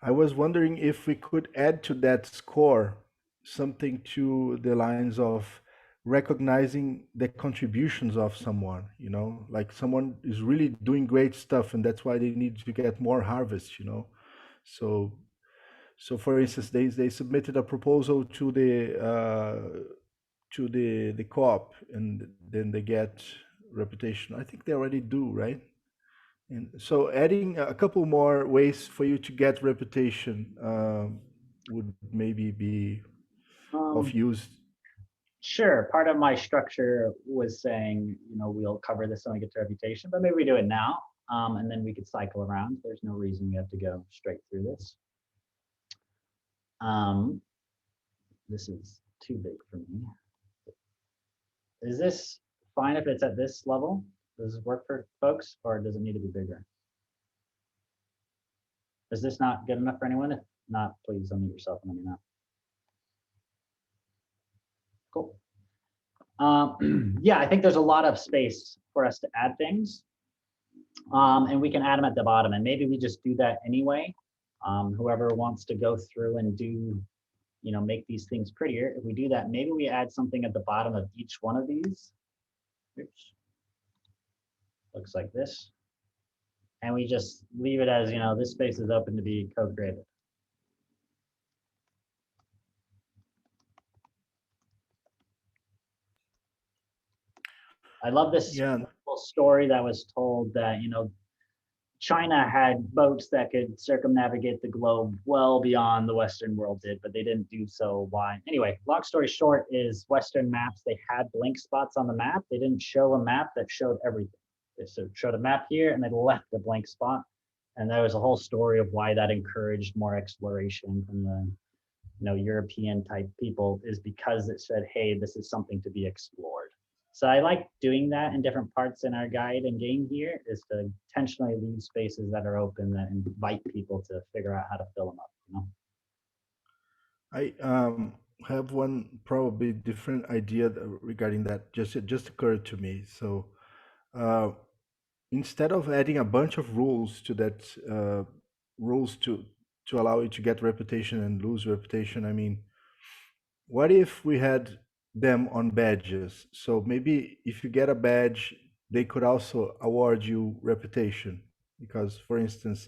I was wondering if we could add to that score something to the lines of recognizing the contributions of someone, you know, like someone is really doing great stuff and that's why they need to get more harvest, you know. So for instance, they submitted a proposal to the co-op and then they get reputation. I think they already do, right? And so adding a couple more ways for you to get reputation would maybe be of use. Sure. Part of my structure was saying, you know, we'll cover this when we get to reputation, but maybe we do it now, and then we could cycle around. There's no reason we have to go straight through this. This is too big for me. Is this fine if it's at this level? Does this work for folks, or does it need to be bigger? Is this not good enough for anyone? If not, please unmute yourself and let me know. Cool. Yeah, I think there's a lot of space for us to add things. And we can add them at the bottom, and maybe we just do that anyway. Whoever wants to go through and do, make these things prettier. If we do that, maybe we add something at the bottom of each one of these. Oops. Looks like this. And we just leave it as, this space is open to be co-created. I love this story that was told that, China had boats that could circumnavigate the globe well beyond the Western world did, but they didn't do so. Why? Anyway, long story short is Western maps, they had blank spots on the map. They didn't show a map that showed everything. They showed a map here and they left a blank spot. And there was a whole story of why that encouraged more exploration from the European type people, is because it said, hey, this is something to be explored. So I like doing that in different parts in our guide and game here, is to intentionally leave spaces that are open that invite people to figure out how to fill them up. I have one probably different idea regarding that. Just occurred to me. So instead of adding a bunch of rules to that, rules to allow you to get reputation and lose reputation, I mean, what if we had them on badges? So maybe if you get a badge, they could also award you reputation. Because, for instance,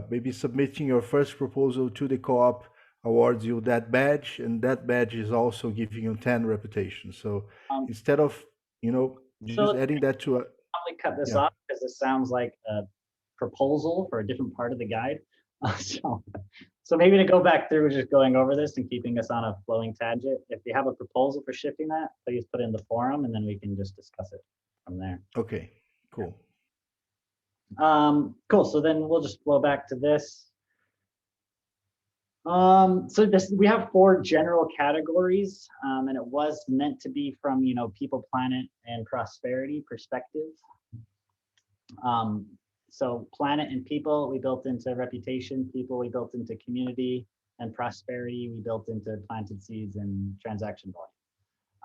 maybe submitting your first proposal to the co-op awards you that badge, and that badge is also giving you 10 reputation. So instead of, just adding that to a... Probably cut this off because it sounds like a proposal for a different part of the guide. So maybe to go back through just going over this and keeping us on a flowing tangent, if you have a proposal for shifting that, please put it in the forum and then we can just discuss it from there. Okay, cool. Cool, so then we'll just flow back to this. So we have 4 general categories, and it was meant to be from, people, planet, and prosperity perspective. So planet and people, we built into reputation. People, we built into community, and prosperity, we built into planted seeds and transaction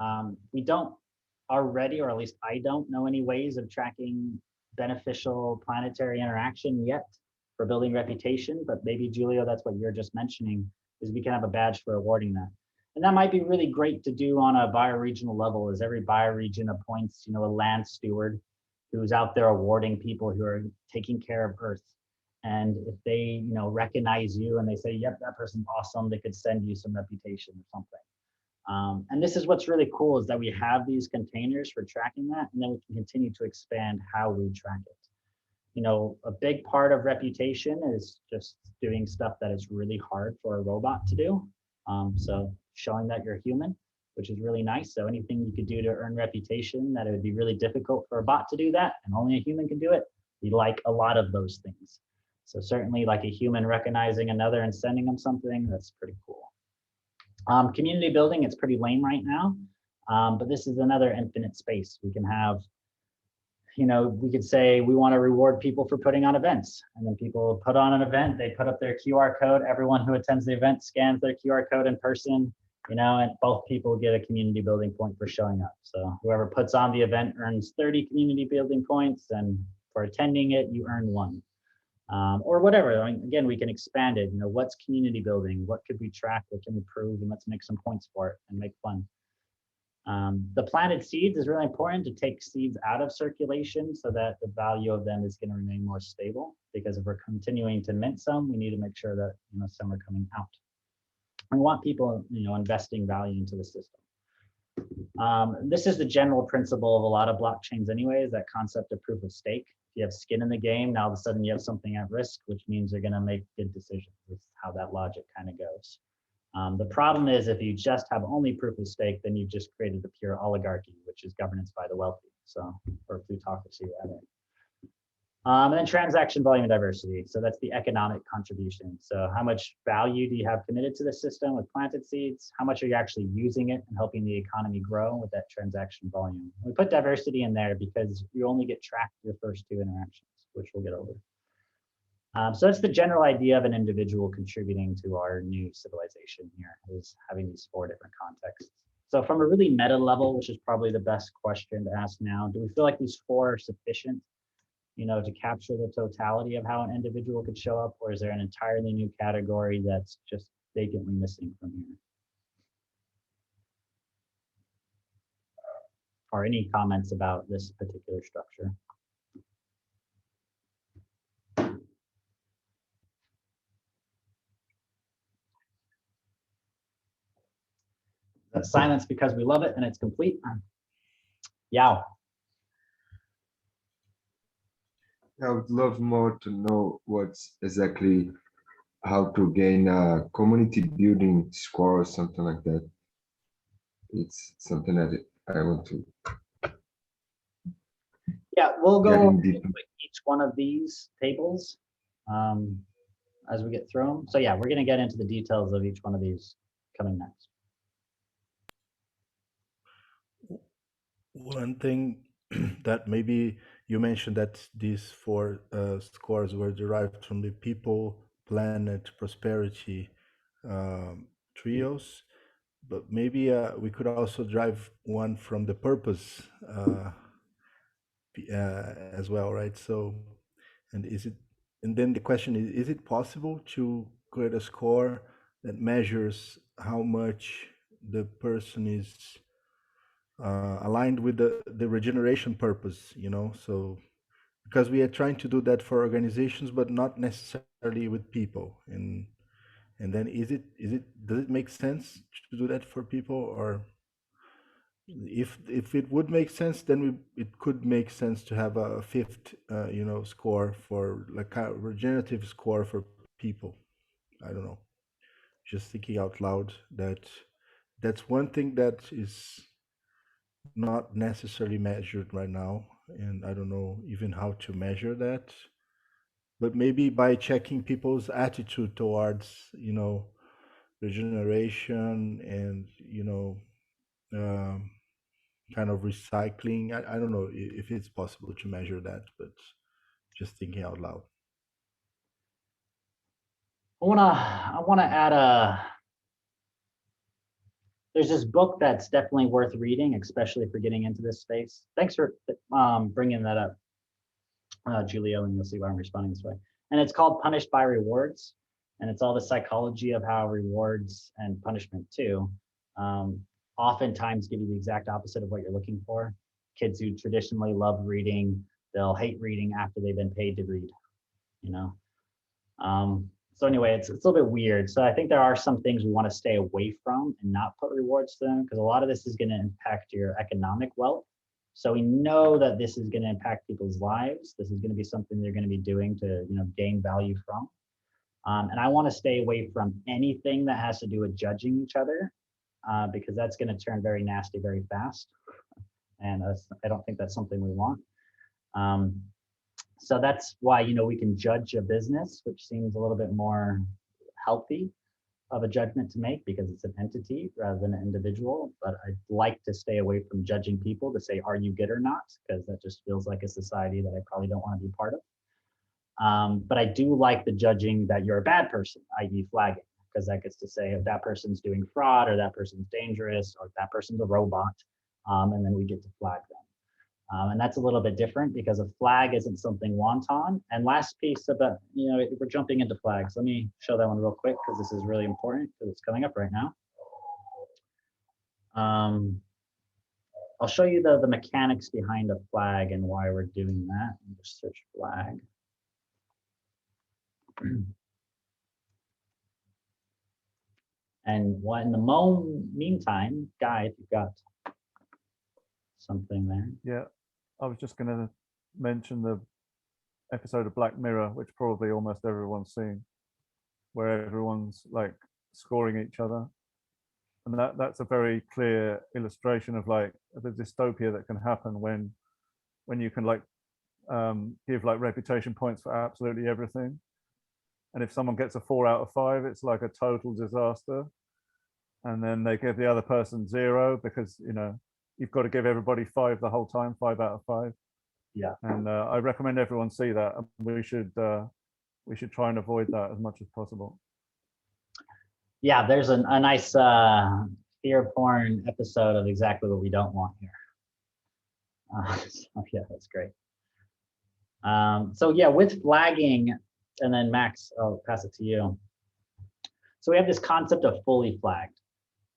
volume. We don't already, or at least I don't know any ways of tracking beneficial planetary interaction yet for building reputation, but maybe Julio, that's what you're just mentioning, is we can have a badge for awarding that. And that might be really great to do on a bioregional level, is every bioregion appoints, a land steward who's out there awarding people who are taking care of Earth. And if they, recognize you and they say, yep, that person's awesome, they could send you some reputation or something. And this is what's really cool, is that we have these containers for tracking that, and then we can continue to expand how we track it. A big part of reputation is just doing stuff that is really hard for a robot to do. So showing that you're human, which is really nice. So anything you could do to earn reputation that it would be really difficult for a bot to do that, and only a human can do it, we like a lot of those things. So certainly like a human recognizing another and sending them something, that's pretty cool. Community building, it's pretty lame right now, but this is another infinite space. We can have, we could say we want to reward people for putting on events, and then people put on an event, they put up their QR code, everyone who attends the event scans their QR code in person, and both people get a community building point for showing up. So whoever puts on the event earns 30 community building points, and for attending it, you earn 1. Or whatever. I mean, again, we can expand it. What's community building? What could we track? What can we prove? And let's make some points for it and make fun. The planted seeds is really important, to take seeds out of circulation so that the value of them is going to remain more stable. Because if we're continuing to mint some, we need to make sure that some are coming out. We want people investing value into the system. This is the general principle of a lot of blockchains anyway, is that concept of proof of stake. If you have skin in the game, now all of a sudden you have something at risk, which means you're going to make good decisions. That's how that logic kind of goes. The problem is, if you just have only proof of stake, then you've just created the pure oligarchy, which is governance by the wealthy, or plutocracy rather. And then transaction volume and diversity. So that's the economic contribution. So how much value do you have committed to the system with planted seeds? How much are you actually using it and helping the economy grow with that transaction volume? We put diversity in there because you only get tracked your first 2 interactions, which we'll get over. So that's the general idea of an individual contributing to our new civilization here, is having these 4 different contexts. So from a really meta level, which is probably the best question to ask now, do we feel like these 4 are sufficient to capture the totality of how an individual could show up, or is there an entirely new category that's just vacantly missing from here? Or any comments about this particular structure? That's silence because we love it and it's complete. Yao. I would love more to know what's exactly how to gain a community building score or something like that. It's something that I want to Yeah, we'll get go in into deep. each one of these tables as we get through them. So yeah, we're going to get into the details of each one of these coming next. One thing that maybe you mentioned that these four scores were derived from the people, planet, prosperity trios, but maybe we could also drive one from the purpose as well, right? So, and then the question is it possible to create a score that measures how much the person is aligned with the regeneration purpose, so because we are trying to do that for organizations but not necessarily with people, and then does it make sense to do that for people? Or if it would make sense, then it could make sense to have a fifth score for like a regenerative score for people. I don't know, just thinking out loud, that's one thing that is not necessarily measured right now, and I don't know even how to measure that, but maybe by checking people's attitude towards regeneration and kind of recycling. I don't know if it's possible to measure that, but just thinking out loud. I wanna add there's this book that's definitely worth reading, especially for getting into this space. Thanks for bringing that up, Julio, and you'll see why I'm responding this way. And it's called Punished by Rewards, and it's all the psychology of how rewards and punishment too oftentimes give you the exact opposite of what you're looking for. Kids who traditionally love reading, they'll hate reading after they've been paid to read, So anyway, it's a little bit weird. So I think there are some things we want to stay away from and not put rewards to them, because a lot of this is going to impact your economic wealth. So we know that this is going to impact people's lives. This is going to be something they're going to be doing to gain value from. And I want to stay away from anything that has to do with judging each other, because that's going to turn very nasty very fast. And I don't think that's something we want. So that's why, we can judge a business, which seems a little bit more healthy of a judgment to make because it's an entity rather than an individual. But I'd like to stay away from judging people to say, are you good or not? Because that just feels like a society that I probably don't want to be part of. But I do like the judging that you're a bad person, i.e. flagging, because that gets to say if that person's doing fraud or that person's dangerous or if that person's a robot, and then we get to flag them. And that's a little bit different because a flag isn't something wanton. And last piece about, if we're jumping into flags, let me show that one real quick because this is really important because it's coming up right now. I'll show you the mechanics behind a flag and why we're doing that. Just search flag. And in the meantime, Guy, if you've got something there. Yeah, I was just going to mention the episode of Black Mirror, which probably almost everyone's seen, where everyone's like scoring each other. And that's a very clear illustration of like the dystopia that can happen when you can like give like reputation points for absolutely everything. And if someone gets a 4 out of 5, it's like a total disaster. And then they give the other person 0 because, you've got to give everybody 5 the whole time, 5 out of 5. Yeah. And I recommend everyone see that. We should try and avoid that as much as possible. Yeah, there's a nice fear porn episode of exactly what we don't want here. So yeah, that's great. So yeah, with flagging, and then Max, I'll pass it to you. So we have this concept of fully flagged.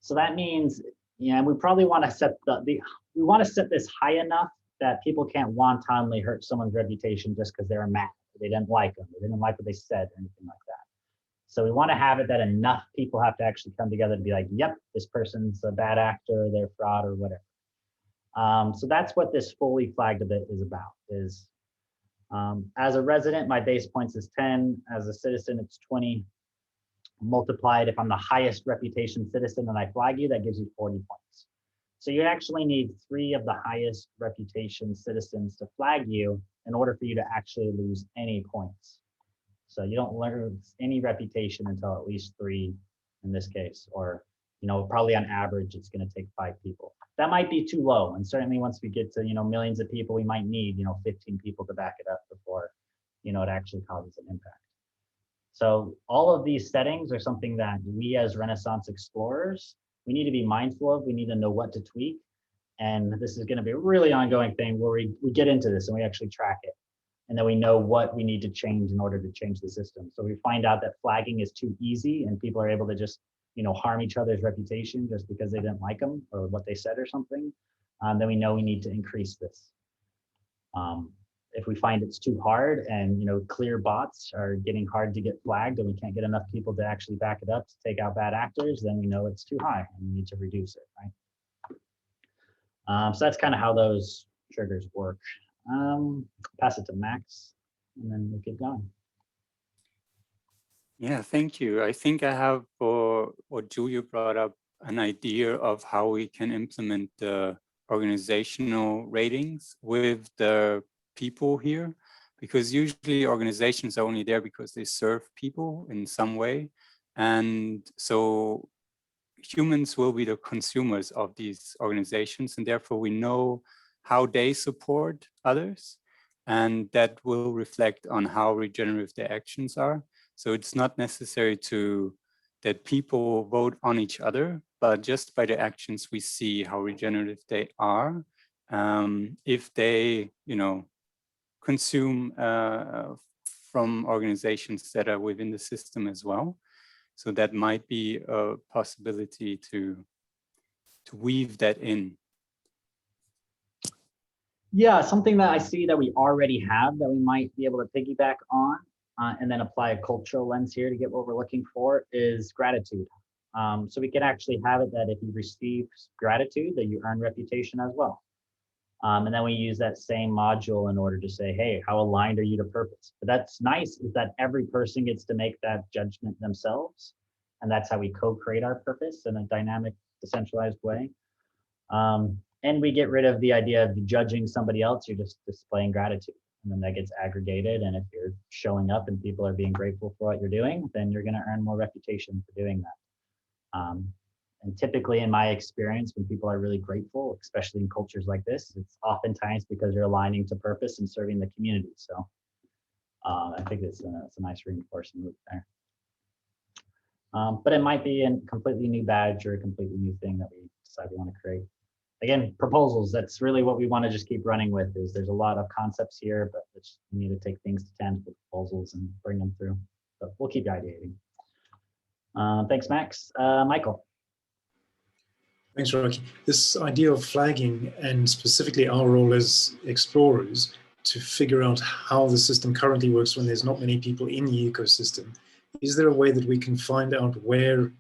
So that means, yeah, we probably want to set we want to set this high enough that people can't wantonly hurt someone's reputation just because they were mad, they didn't like them, they didn't like what they said, or anything like that. So we want to have it that enough people have to actually come together to be like, yep, this person's a bad actor, they're fraud, or whatever. So that's what this fully flagged a bit is about. Is as a resident, my base points is 10. As a citizen, it's 20. Multiplied, if I'm the highest reputation citizen and I flag you, that gives you 40 points. So you actually need 3 of the highest reputation citizens to flag you in order for you to actually lose any points. So you don't lose any reputation until at least 3 in this case, or probably on average, it's going to take 5 people. That might be too low. And certainly once we get to, millions of people, we might need, 15 people to back it up before, it actually causes an impact. So all of these settings are something that we as Renaissance explorers, we need to be mindful of. We need to know what to tweak. And this is going to be a really ongoing thing where we get into this and we actually track it. And then we know what we need to change in order to change the system. So we find out that flagging is too easy and people are able to just, harm each other's reputation just because they didn't like them or what they said or something. Then we know we need to increase this. If we find it's too hard and clear bots are getting hard to get flagged and we can't get enough people to actually back it up to take out bad actors, then we know it's too high and we need to reduce it, right? So that's kind of how those triggers work. Pass it to Max and then we'll keep going. Yeah, thank you. I think I have, for what Julia brought up, an idea of how we can implement the organizational ratings with the people here, because usually organizations are only there because they serve people in some way. And so humans will be the consumers of these organizations, and therefore we know how they support others, and that will reflect on how regenerative their actions are. So it's not necessary that people vote on each other, but just by the actions we see how regenerative they are. If they, consume from organizations that are within the system as well. So that might be a possibility to weave that in. Yeah, something that I see that we already have that we might be able to piggyback on and then apply a cultural lens here to get what we're looking for is gratitude. So we can actually have it that if you receive gratitude, that you earn reputation as well. And then we use that same module in order to say, hey, how aligned are you to purpose? But that's nice is that every person gets to make that judgment themselves. And that's how we co-create our purpose in a dynamic, decentralized way. And we get rid of the idea of judging somebody else. You're just displaying gratitude. And then that gets aggregated. And if you're showing up and people are being grateful for what you're doing, then you're going to earn more reputation for doing that. And typically in my experience, when people are really grateful, especially in cultures like this, it's oftentimes because they're aligning to purpose and serving the community. So I think it's a nice reinforcing loop there. But it might be a completely new badge or a completely new thing that we decide we want to create. Again, proposals, that's really what we want to just keep running with. Is there's a lot of concepts here, but we need to take things to tangible proposals and bring them through. But we'll keep ideating. Thanks, Max. Michael. Thanks, Rocky. This idea of flagging and specifically our role as explorers to figure out how the system currently works when there's not many people in the ecosystem. Is there a way that we can find out where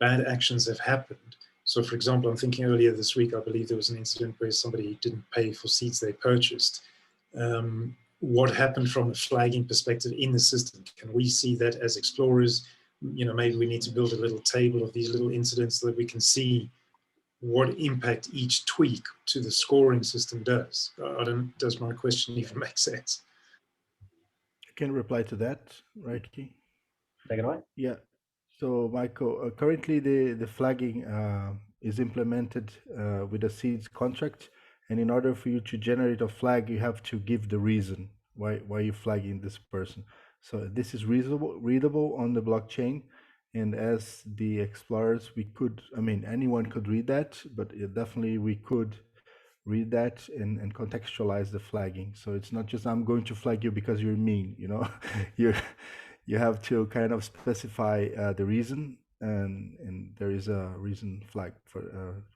bad actions have happened? So for example, I'm thinking earlier this week, I believe there was an incident where somebody didn't pay for seats they purchased. What happened from a flagging perspective in the system? Can we see that as explorers? Maybe we need to build a little table of these little incidents so that we can see what impact each tweak to the scoring system does. Does my question even make sense? I can reply to that, right, Key? Take it away. Yeah. So, Michael, currently the flagging is implemented with a seeds contract, and in order for you to generate a flag, you have to give the reason why you're flagging this person. So this is readable on the blockchain, and as the explorers, anyone could read that, but definitely we could read that and contextualize the flagging. So it's not just I'm going to flag you because you're mean, you know. You have to kind of specify the reason, and there is a reason flag for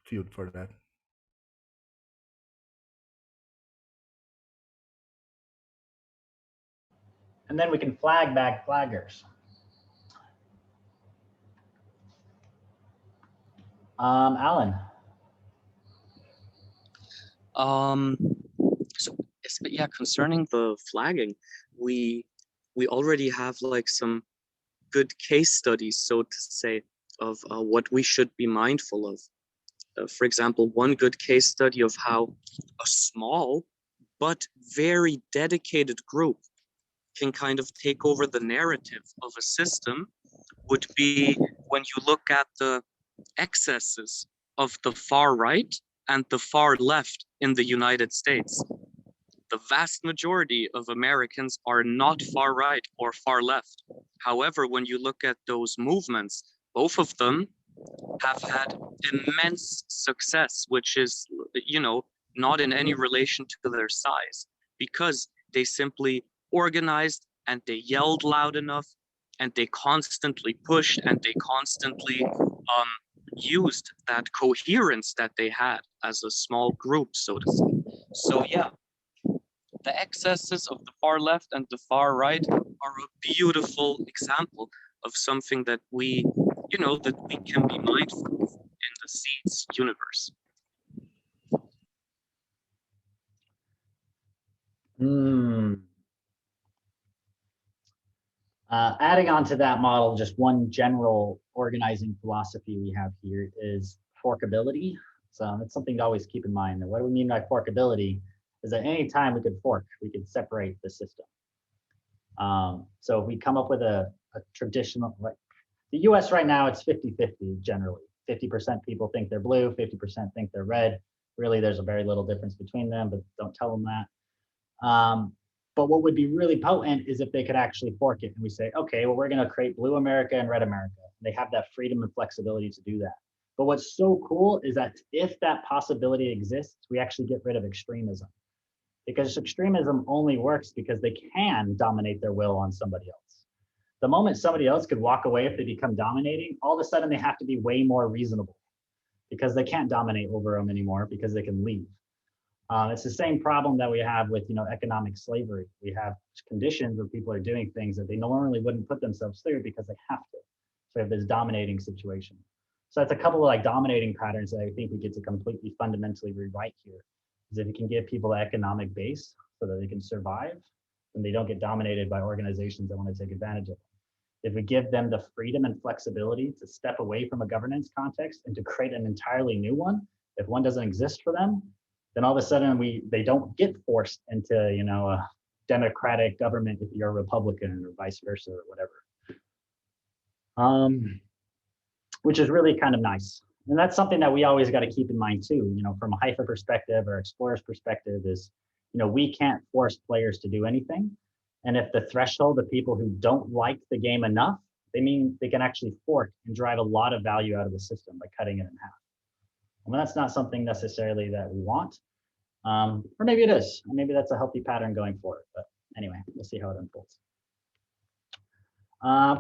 field for that. And then we can flag back flaggers. Alan. So yeah, concerning the flagging, we already have like some good case studies, so to say, of what we should be mindful of. For example, one good case study of how a small but very dedicated group can kind of take over the narrative of a system would be when you look at the excesses of the far right and the far left in the United States. The vast majority of Americans are not far right or far left. However, when you look at those movements, both of them have had immense success, which is, you know, not in any relation to their size, because they simply organized and they yelled loud enough and they constantly pushed and they constantly used that coherence that they had as a small group, so to say. So yeah, the excesses of the far left and the far right are a beautiful example of something that we, you know, that we can be mindful of in the seeds universe. Adding on to that model, just one general organizing philosophy we have here is forkability. So that's something to always keep in mind. And what do we mean by forkability is that any time we could fork, we could separate the system. So if we come up with a traditional, like the US right now, it's 50-50 generally. 50% people think they're blue, 50% think they're red. Really, there's a very little difference between them, but don't tell them that. But what would be really potent is if they could actually fork it and we say, okay, well, we're going to create blue America and red America. They have that freedom and flexibility to do that. But what's so cool is that if that possibility exists, we actually get rid of extremism. Because extremism only works because they can dominate their will on somebody else. The moment somebody else could walk away if they become dominating, all of a sudden they have to be way more reasonable because they can't dominate over them anymore because they can leave. It's the same problem that we have with, you know, economic slavery. We have conditions where people are doing things that they normally wouldn't put themselves through because they have to. So we have this dominating situation. So that's a couple of like dominating patterns that I think we get to completely fundamentally rewrite here. Is if you can give people the economic base so that they can survive and they don't get dominated by organizations that want to take advantage of them. If we give them the freedom and flexibility to step away from a governance context and to create an entirely new one, if one doesn't exist for them, then all of a sudden they don't get forced into, you know, a democratic government if you're a Republican or vice versa or whatever. Which is really kind of nice. And that's something that we always got to keep in mind too, you know, from a Haifa perspective or explorer's perspective is, you know, we can't force players to do anything. And if the threshold of people who don't like the game enough, they mean they can actually fork and drive a lot of value out of the system by cutting it in half. Well, that's not something necessarily that we want. Or maybe it is. Maybe that's a healthy pattern going forward. But anyway, we'll see how it unfolds.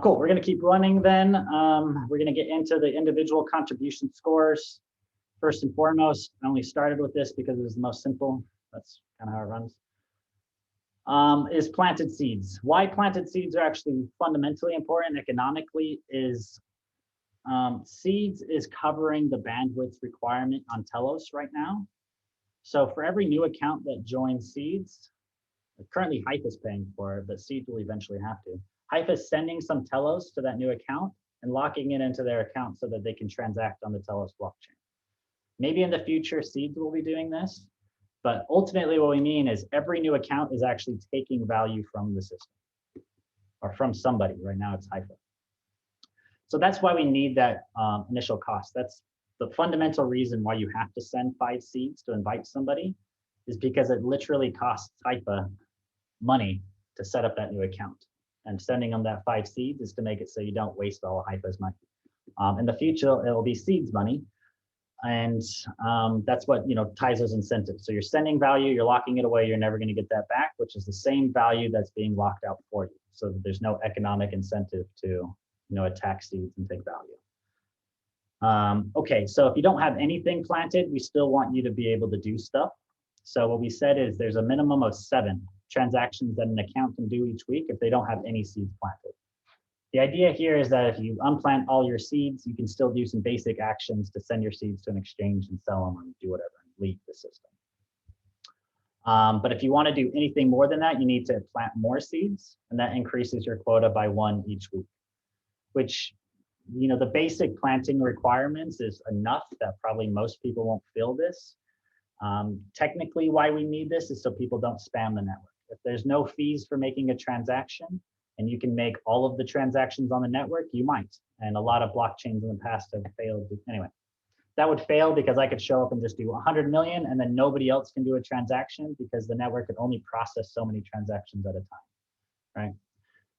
Cool. We're going to keep running then. We're going to get into the individual contribution scores. First and foremost, I only started with this because it was the most simple. That's kind of how it runs. Is planted seeds. Why planted seeds are actually fundamentally important economically is seeds is covering the bandwidth requirement on Telos right now. So for every new account that joins seeds, currently Haifa is paying for it, but seeds will eventually have to. Haifa is sending some Telos to that new account and locking it into their account so that they can transact on the Telos blockchain. Maybe in the future, seeds will be doing this, but ultimately what we mean is every new account is actually taking value from the system or from somebody. Right now it's Haifa. So that's why we need that initial cost. That's the fundamental reason why you have to send 5 seeds to invite somebody is because it literally costs Haifa money to set up that new account. And sending them that 5 seeds is to make it so you don't waste all of Haifa's money. In the future, it'll be seeds money. And that's what, ties those incentives. So you're sending value, you're locking it away, you're never going to get that back, which is the same value that's being locked out for you. So that there's no economic incentive to, attack seeds and take value. Okay, so if you don't have anything planted, we still want you to be able to do stuff. So what we said is there's a minimum of 7 transactions that an account can do each week if they don't have any seeds planted. The idea here is that if you unplant all your seeds, you can still do some basic actions to send your seeds to an exchange and sell them or do whatever and leave the system. But if you want to do anything more than that, you need to plant more seeds, and that increases your quota by 1 each week, which, the basic planting requirements is enough that probably most people won't feel this. Technically, why we need this is so people don't spam the network. If there's no fees for making a transaction, and you can make all of the transactions on the network, you might. And a lot of blockchains in the past have failed. Anyway, that would fail because I could show up and just do 100 million and then nobody else can do a transaction because the network could only process so many transactions at a time, right?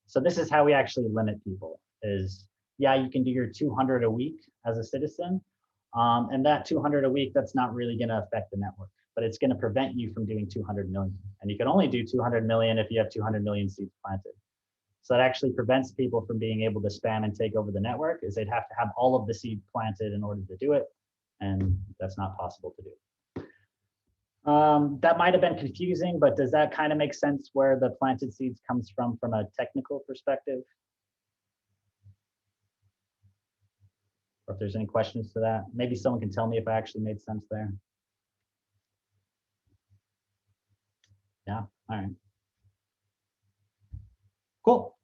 So this is how we actually limit people is, yeah, you can do your 200 a week as a citizen. And that 200 a week, that's not really gonna affect the network, but it's gonna prevent you from doing 200 million. And you can only do 200 million if you have 200 million seeds planted. So that actually prevents people from being able to spam and take over the network, is they'd have to have all of the seed planted in order to do it. And that's not possible to do. That might have been confusing, but does that kind of make sense where the planted seeds comes from a technical perspective? Or if there's any questions to that, maybe someone can tell me if I actually made sense there. Yeah, all right. Cool.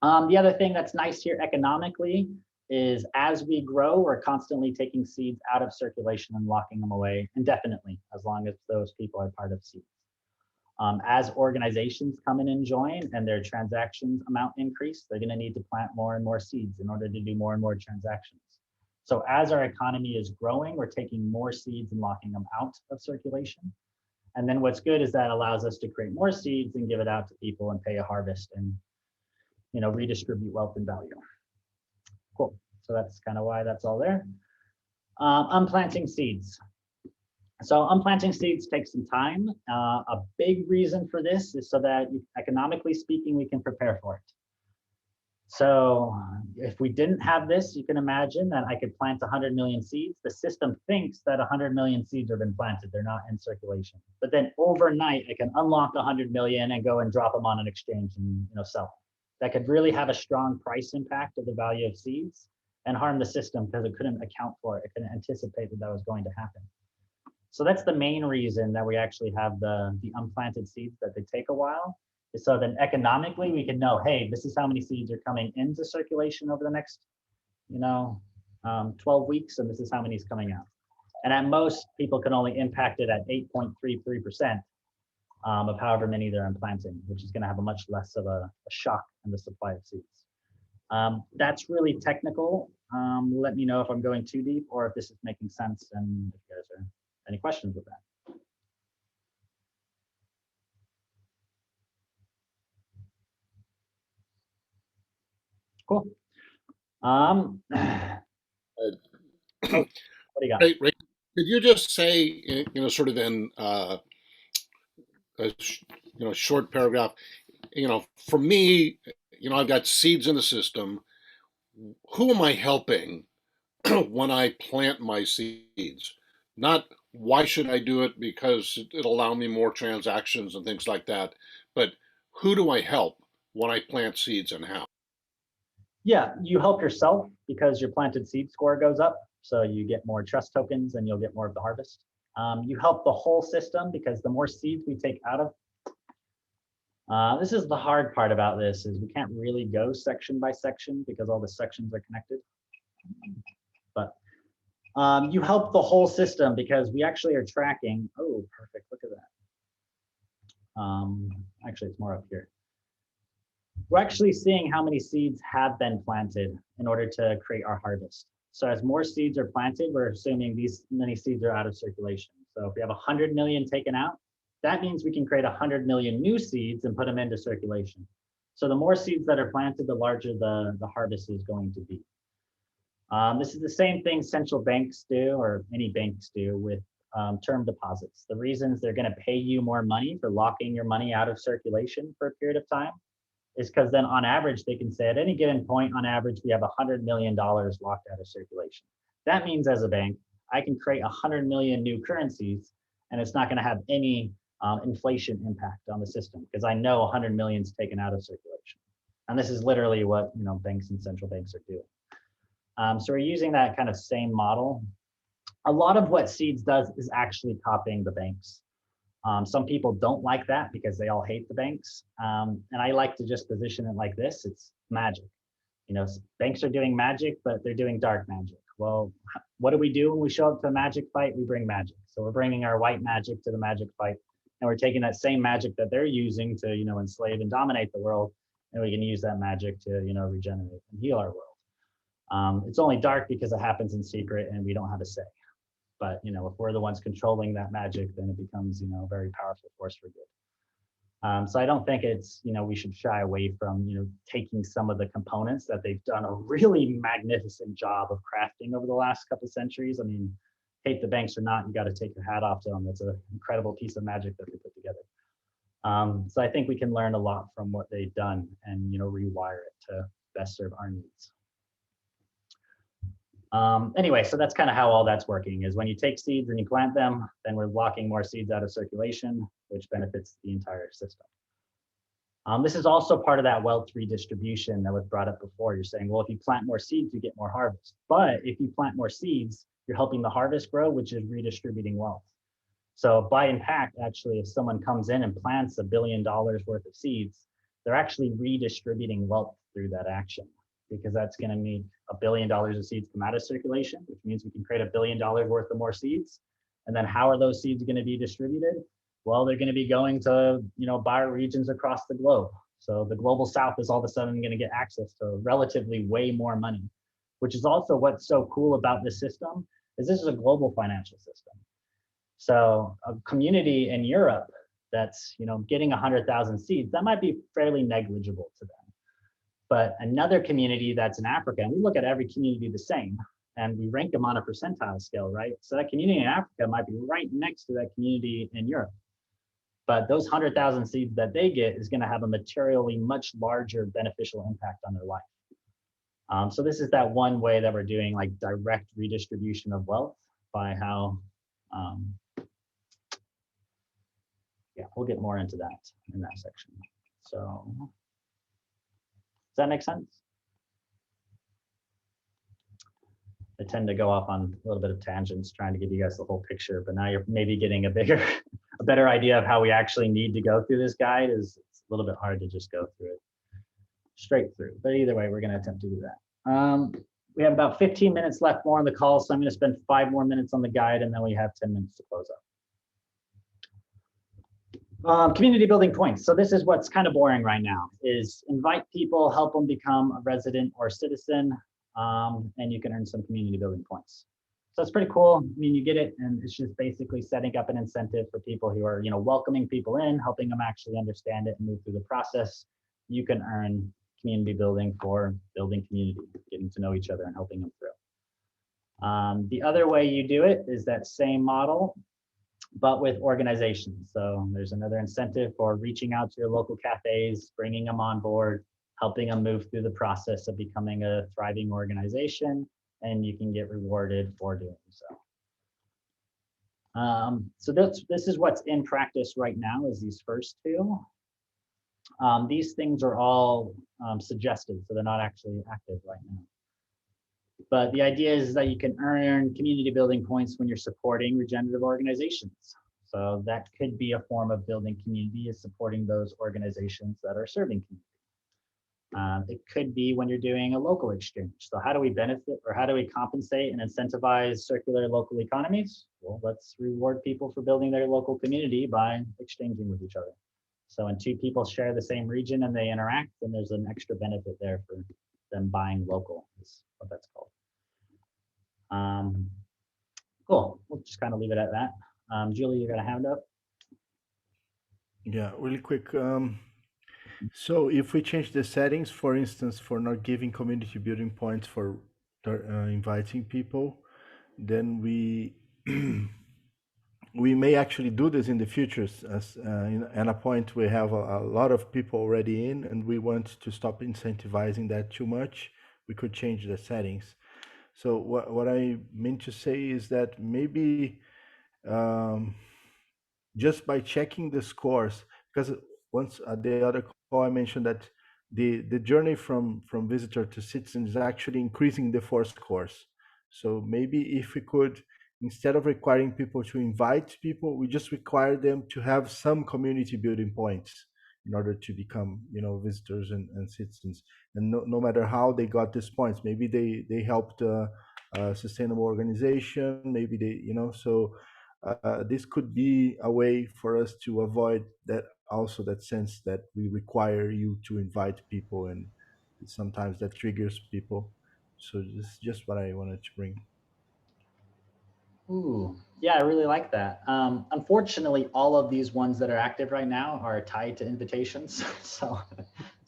The other thing that's nice here economically is as we grow, we're constantly taking seeds out of circulation and locking them away indefinitely, as long as those people are part of seeds. As organizations come in and join and their transactions amount increase, they're gonna need to plant more and more seeds in order to do more and more transactions. So as our economy is growing, we're taking more seeds and locking them out of circulation. And then what's good is that allows us to create more seeds and give it out to people and pay a harvest and redistribute wealth and value. Cool. So that's kind of why that's all there. Unplanting seeds. So unplanting seeds takes some time. A big reason for this is so that economically speaking, we can prepare for it. So if we didn't have this, you can imagine that I could plant 100 million seeds. The system thinks that 100 million seeds have been planted. They're not in circulation. But then overnight, I can unlock 100 million and go and drop them on an exchange and sell them. That could really have a strong price impact of the value of seeds and harm the system because it couldn't account for it. It couldn't anticipate that was going to happen. So that's the main reason that we actually have the unplanted seeds, that they take a while. So then economically we can know, hey, this is how many seeds are coming into circulation over the next 12 weeks, and this is how many is coming out. And at most, people can only impact it at 8.33%. Of however many they're implanting, which is going to have a much less of a shock in the supply of seeds. That's really technical. Let me know if I'm going too deep or if this is making sense and if you guys are any questions with that. Cool. What do you got? Ray, could you just say, sort of in a short paragraph, for me, I've got seeds in the system. Who am I helping when I plant my seeds? Not why should I do it because it'll allow me more transactions and things like that, but who do I help when I plant seeds and how? Yeah, you help yourself because your planted seed score goes up. So you get more trust tokens and you'll get more of the harvest. You help the whole system because the more seeds we take out of, this is the hard part about this, is we can't really go section by section because all the sections are connected. But you help the whole system because we actually are tracking. Oh, perfect. Look at that. Actually, it's more up here. We're actually seeing how many seeds have been planted in order to create our harvest. So as more seeds are planted, we're assuming these many seeds are out of circulation. So if we have 100 million taken out, that means we can create 100 million new seeds and put them into circulation. So the more seeds that are planted, the larger the harvest is going to be. This is the same thing central banks do, or any banks do, with term deposits. The reasons they're going to pay you more money for locking your money out of circulation for a period of time is because then on average, they can say at any given point, on average, we have $100 million locked out of circulation. That means as a bank, I can create 100 million new currencies, and it's not going to have any inflation impact on the system because I know 100 million is taken out of circulation. And this is literally what banks and central banks are doing. So we're using that kind of same model. A lot of what Seeds does is actually copying the banks. Some people don't like that because they all hate the banks. And I like to just position it like this. It's magic. Banks are doing magic, but they're doing dark magic. Well, what do we do when we show up to a magic fight? We bring magic. So we're bringing our white magic to the magic fight. And we're taking that same magic that they're using to, enslave and dominate the world. And we can use that magic to, regenerate and heal our world. It's only dark because it happens in secret and we don't have a say. But if we're the ones controlling that magic, then it becomes a very powerful force for good. So I don't think it's we should shy away from taking some of the components that they've done a really magnificent job of crafting over the last couple of centuries. I mean, hate the banks or not, you got to take your hat off to them. It's an incredible piece of magic that they put together. So I think we can learn a lot from what they've done and rewire it to best serve our needs. Anyway, so that's kind of how all that's working is when you take seeds and you plant them, then we're locking more seeds out of circulation, which benefits the entire system. This is also part of that wealth redistribution that was brought up before. You're saying, well, if you plant more seeds, you get more harvest. But if you plant more seeds, you're helping the harvest grow, which is redistributing wealth. So by impact, actually, if someone comes in and plants $1 billion worth of seeds, they're actually redistributing wealth through that action, because that's going to mean $1 billion of seeds come out of circulation, which means we can create $1 billion worth of more seeds. And then how are those seeds going to be distributed? Well, they're going to be going to, bioregions across the globe. So the global south is all of a sudden going to get access to relatively way more money, which is also what's so cool about this system is this is a global financial system. So a community in Europe that's, getting 100,000 seeds, that might be fairly negligible to them. But another community that's in Africa, and we look at every community the same, and we rank them on a percentile scale, right? So that community in Africa might be right next to that community in Europe. But those 100,000 seeds that they get is going to have a materially much larger beneficial impact on their life. So this is that one way that we're doing like direct redistribution of wealth by how, yeah, we'll get more into that in that section. So does that make sense? I tend to go off on a little bit of tangents trying to give you guys the whole picture, but now you're maybe getting a better idea of how we actually need to go through this guide. It's a little bit hard to just go through it straight through, but either way, we're going to attempt to do that. We have about 15 minutes left more on the call, so I'm going to spend 5 more minutes on the guide, and then we have 10 minutes to close up. Community building points. So this is what's kind of boring right now, is invite people, help them become a resident or citizen, and you can earn some community building points. So it's pretty cool. I mean, you get it, and it's just basically setting up an incentive for people who are, welcoming people in, helping them actually understand it and move through the process. You can earn community building for building community, getting to know each other and helping them through. The other way you do it is that same model, but with organizations. So there's another incentive for reaching out to your local cafes, bringing them on board, helping them move through the process of becoming a thriving organization, and you can get rewarded for doing so. So this is what's in practice right now is these first two. These things are all suggested, so they're not actually active right now. But the idea is that you can earn community building points when you're supporting regenerative organizations. So that could be a form of building community, is supporting those organizations that are serving community. It could be when you're doing a local exchange. So how do we benefit, or how do we compensate and incentivize circular local economies? Well, let's reward people for building their local community by exchanging with each other. So when 2 people share the same region and they interact, then there's an extra benefit there for them buying local, is what that's called. Cool, we'll just kind of leave it at that. Julie, you got a hand up? Yeah, really quick. So if we change the settings, for instance, for not giving community building points for inviting people, then we we may actually do this in the future. As at a point we have a lot of people already in, and we want to stop incentivizing that too much, we could change the settings. So what I mean to say is that maybe um, just by checking the scores, because once the other call I mentioned that the journey from visitor to citizen is actually increasing the 4 scores. So maybe if we could, instead of requiring people to invite people, we just require them to have some community building points in order to become, visitors and citizens. And no matter how they got these points, maybe they helped a sustainable organization, maybe they, so this could be a way for us to avoid that, also that sense that we require you to invite people, and sometimes that triggers people. So this is just what I wanted to bring. Ooh, yeah, I really like that. Unfortunately, all of these ones that are active right now are tied to invitations, so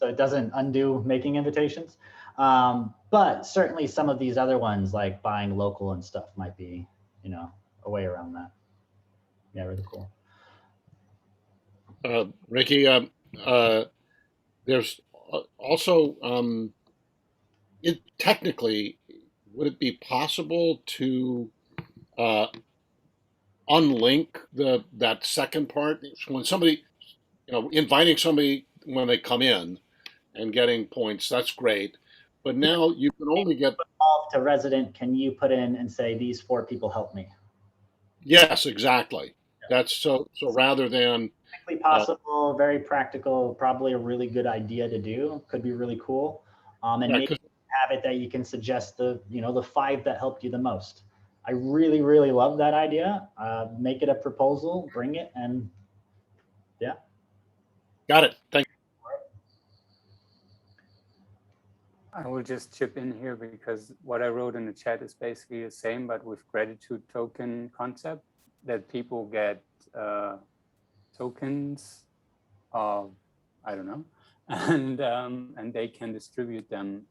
it doesn't undo making invitations. But certainly some of these other ones, like buying local and stuff, might be, a way around that. Yeah, really cool. Ricky, there's also, technically, would it be possible to unlink that second part when somebody, inviting somebody when they come in and getting points? That's great, but now you can only get to resident. Can you put in and say these 4 people help me? Yes, exactly. That's so rather than Possible, very practical, probably a really good idea to do. Could be really cool. And yeah, maybe have it that you can suggest the 5 that helped you the most. I really, really love that idea. Make it a proposal, bring it, and yeah. Got it. Thank I will just chip in here because what I wrote in the chat is basically the same, but with gratitude token concept, that people get tokens of, I don't know, and they can distribute them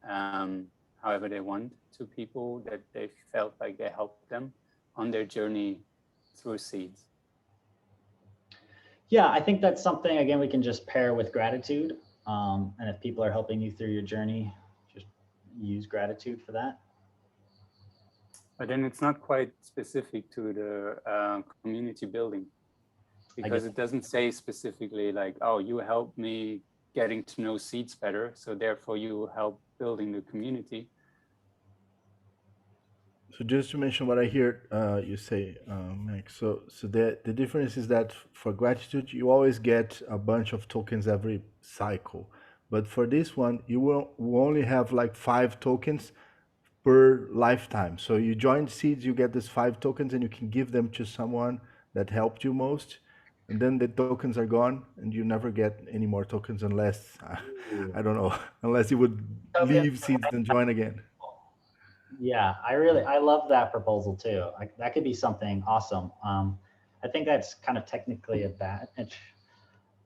however they want to people that they felt like they helped them on their journey through seeds. Yeah, I think that's something, again, we can just pair with gratitude. And if people are helping you through your journey, just use gratitude for that. But then it's not quite specific to the community building, because it doesn't say specifically like, oh, you helped me getting to know seeds better, so therefore you help building the community. So just to mention what I hear you say, Max. So the difference is that for gratitude, you always get a bunch of tokens every cycle. But for this one, you will only have like 5 tokens per lifetime. So you join seeds, you get these 5 tokens, and you can give them to someone that helped you most. And then the tokens are gone, and you never get any more tokens unless, I don't know, unless you would leave seeds and join again. Yeah, I love that proposal too. That could be something awesome. I think that's kind of technically a badge.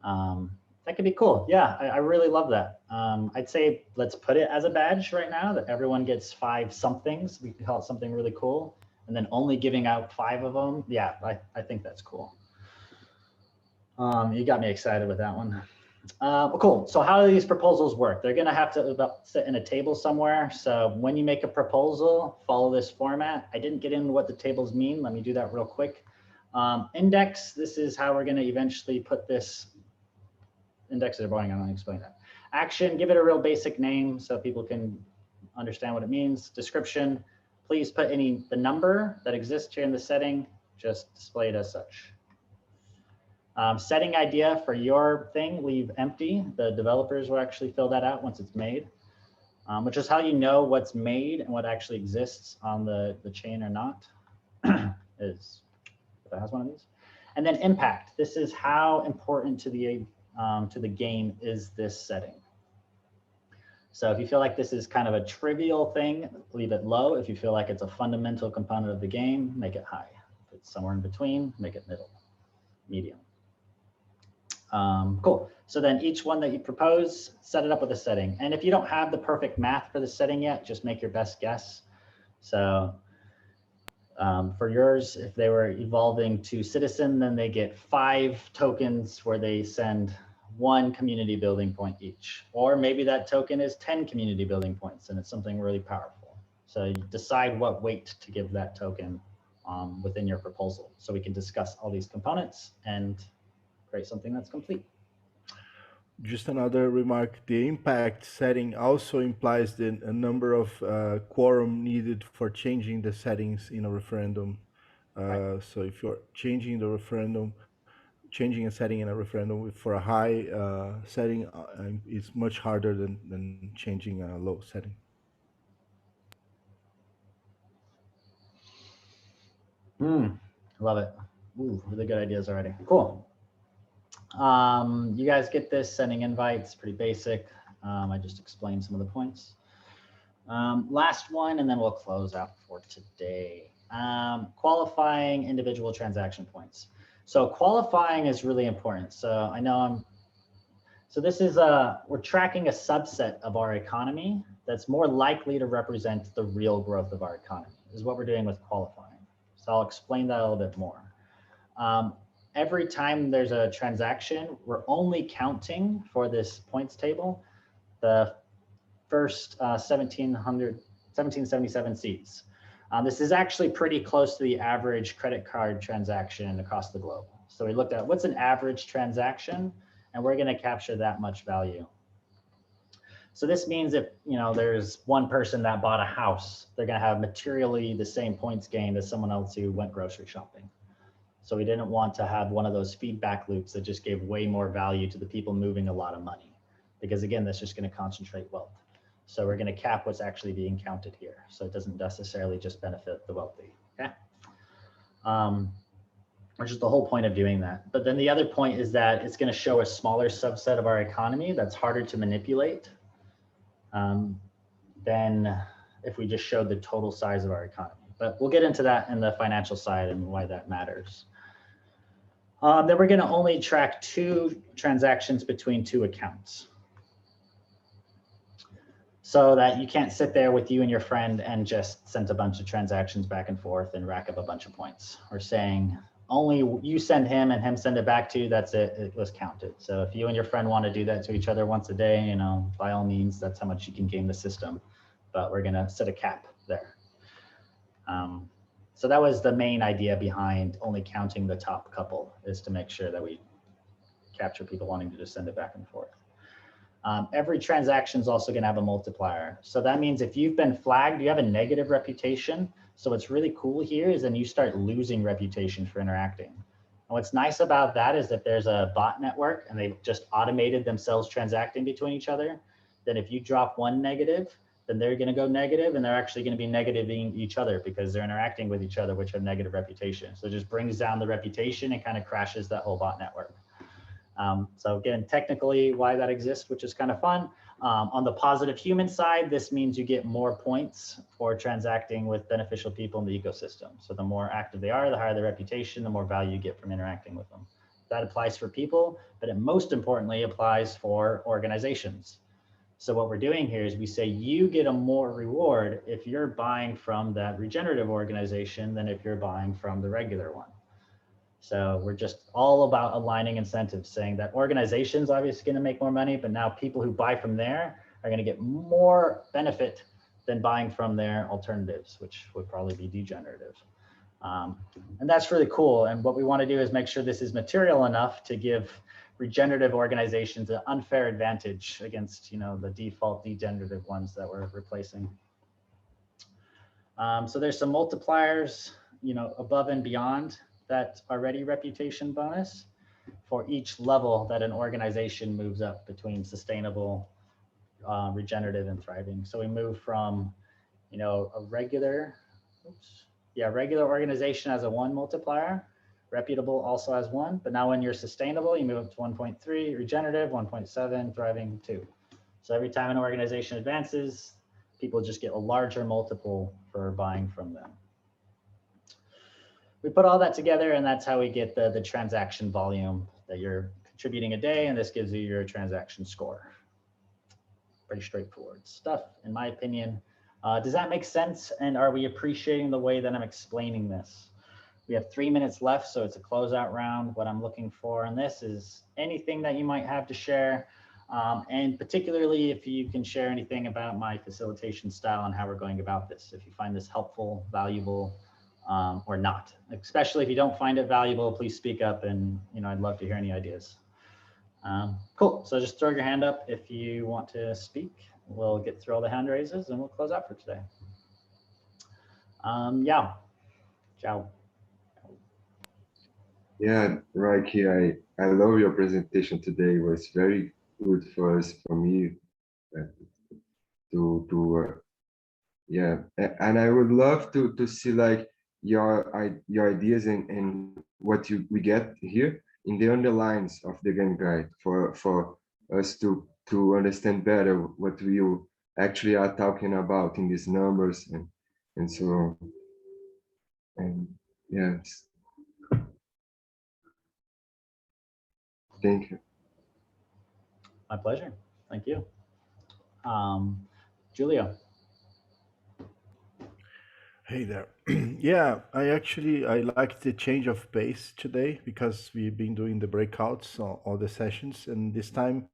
That could be cool. Yeah, I really love that. I'd say let's put it as a badge right now that everyone gets 5 somethings. We can call it something really cool. And then only giving out 5 of them. Yeah, I think that's cool. You got me excited with that one. Cool. So how do these proposals work? They're going to have to sit in a table somewhere. So when you make a proposal, follow this format. I didn't get into what the tables mean. Let me do that real quick. Index, this is how we're going to eventually put this. Indexes are boring. I'm going to explain that. Action, give it a real basic name so people can understand what it means. Description, please put the number that exists here in the setting, just display it as such. Setting idea for your thing, leave empty. The developers will actually fill that out once it's made, which is how you know what's made and what actually exists on the chain or not, is if it has one of these. And then impact. This is how important to the game is this setting. So if you feel like this is kind of a trivial thing, leave it low. If you feel like it's a fundamental component of the game, make it high. If it's somewhere in between, make it middle, medium. Cool. So then each one that you propose, set it up with a setting. And if you don't have the perfect math for the setting yet, just make your best guess. So for yours, if they were evolving to citizen, then they get 5 tokens where they send 1 community building point each. Or maybe that token is 10 community building points and it's something really powerful. So you decide what weight to give that token within your proposal. So we can discuss all these components and create something that's complete. Just another remark, the impact setting also implies the a number of quorum needed for changing the settings in a referendum. So if you're changing the referendum, changing a setting in a referendum for a high setting is much harder than changing a low setting. Love it. Ooh, really good ideas already. Cool. You guys get this, sending invites, pretty basic. I just explained some of the points. Last one, and then we'll close out for today. Qualifying individual transaction points. So qualifying is really important. So I know so this is we're tracking a subset of our economy that's more likely to represent the real growth of our economy, is what we're doing with qualifying. So I'll explain that a little bit more. Every time there's a transaction, we're only counting for this points table the first 1777 seats. This is actually pretty close to the average credit card transaction across the globe. So we looked at what's an average transaction, and we're going to capture that much value. So this means if there's one person that bought a house, they're going to have materially the same points gained as someone else who went grocery shopping. So we didn't want to have one of those feedback loops that just gave way more value to the people moving a lot of money, because again, that's just going to concentrate wealth. So we're going to cap what's actually being counted here. So it doesn't necessarily just benefit the wealthy, okay? Which is the whole point of doing that. But then the other point is that it's going to show a smaller subset of our economy that's harder to manipulate than if we just showed the total size of our economy. But we'll get into that in the financial side and why that matters. Then we're going to only track 2 transactions between 2 accounts, so that you can't sit there with you and your friend and just send a bunch of transactions back and forth and rack up a bunch of points. We're saying only you send him and him send it back to you, that's it, it was counted. So if you and your friend want to do that to each other once a day, by all means, that's how much you can game the system. But we're going to set a cap there. So that was the main idea behind only counting the top couple, is to make sure that we capture people wanting to just send it back and forth. Every transaction is also going to have a multiplier. So that means if you've been flagged, you have a negative reputation. So what's really cool here is then you start losing reputation for interacting. And what's nice about that is that there's a bot network and they've just automated themselves transacting between each other. Then if you drop 1 negative, then they're going to go negative, and they're actually going to be negativing each other because they're interacting with each other, which have negative reputation. So it just brings down the reputation and kind of crashes that whole bot network. So again, technically why that exists, which is kind of fun. On the positive human side, this means you get more points for transacting with beneficial people in the ecosystem. So the more active they are, the higher their reputation, the more value you get from interacting with them. That applies for people, but it most importantly applies for organizations. So what we're doing here is we say you get a more reward if you're buying from that regenerative organization than if you're buying from the regular one. So we're just all about aligning incentives, saying that organizations obviously going to make more money, but now people who buy from there are going to get more benefit than buying from their alternatives, which would probably be degenerative. And that's really cool. And what we want to do is make sure this is material enough to give regenerative organizations an unfair advantage against the default degenerative ones that we're replacing. So there's some multipliers above and beyond that already reputation bonus for each level that an organization moves up between sustainable, regenerative, and thriving. So we move from a regular organization has a 1 multiplier. Reputable also has 1, but now when you're sustainable, you move up to 1.3, regenerative 1.7, thriving 2. So every time an organization advances, people just get a larger multiple for buying from them. We put all that together, and that's how we get the transaction volume that you're contributing a day, and this gives you your transaction score. Pretty straightforward stuff, in my opinion. Does that make sense? And are we appreciating the way that I'm explaining this? We have 3 minutes left, so it's a closeout round. What I'm looking for in this is anything that you might have to share, and particularly if you can share anything about my facilitation style and how we're going about this. If you find this helpful, valuable, or not. Especially if you don't find it valuable, please speak up, and I'd love to hear any ideas. Cool, so just throw your hand up if you want to speak. We'll get through all the hand raises and we'll close out for today. Yeah, ciao. Yeah, Raiki, I love your presentation today. It was very good for us, for me, yeah, and I would love to see like your ideas and what we get here in the underlines of the game guide for us to understand better what you actually are talking about in these numbers and so on. And yes, thank you. My pleasure. Thank you. Julio. Hey there. Yeah, I like the change of pace today because we've been doing the breakouts on all the sessions, and this time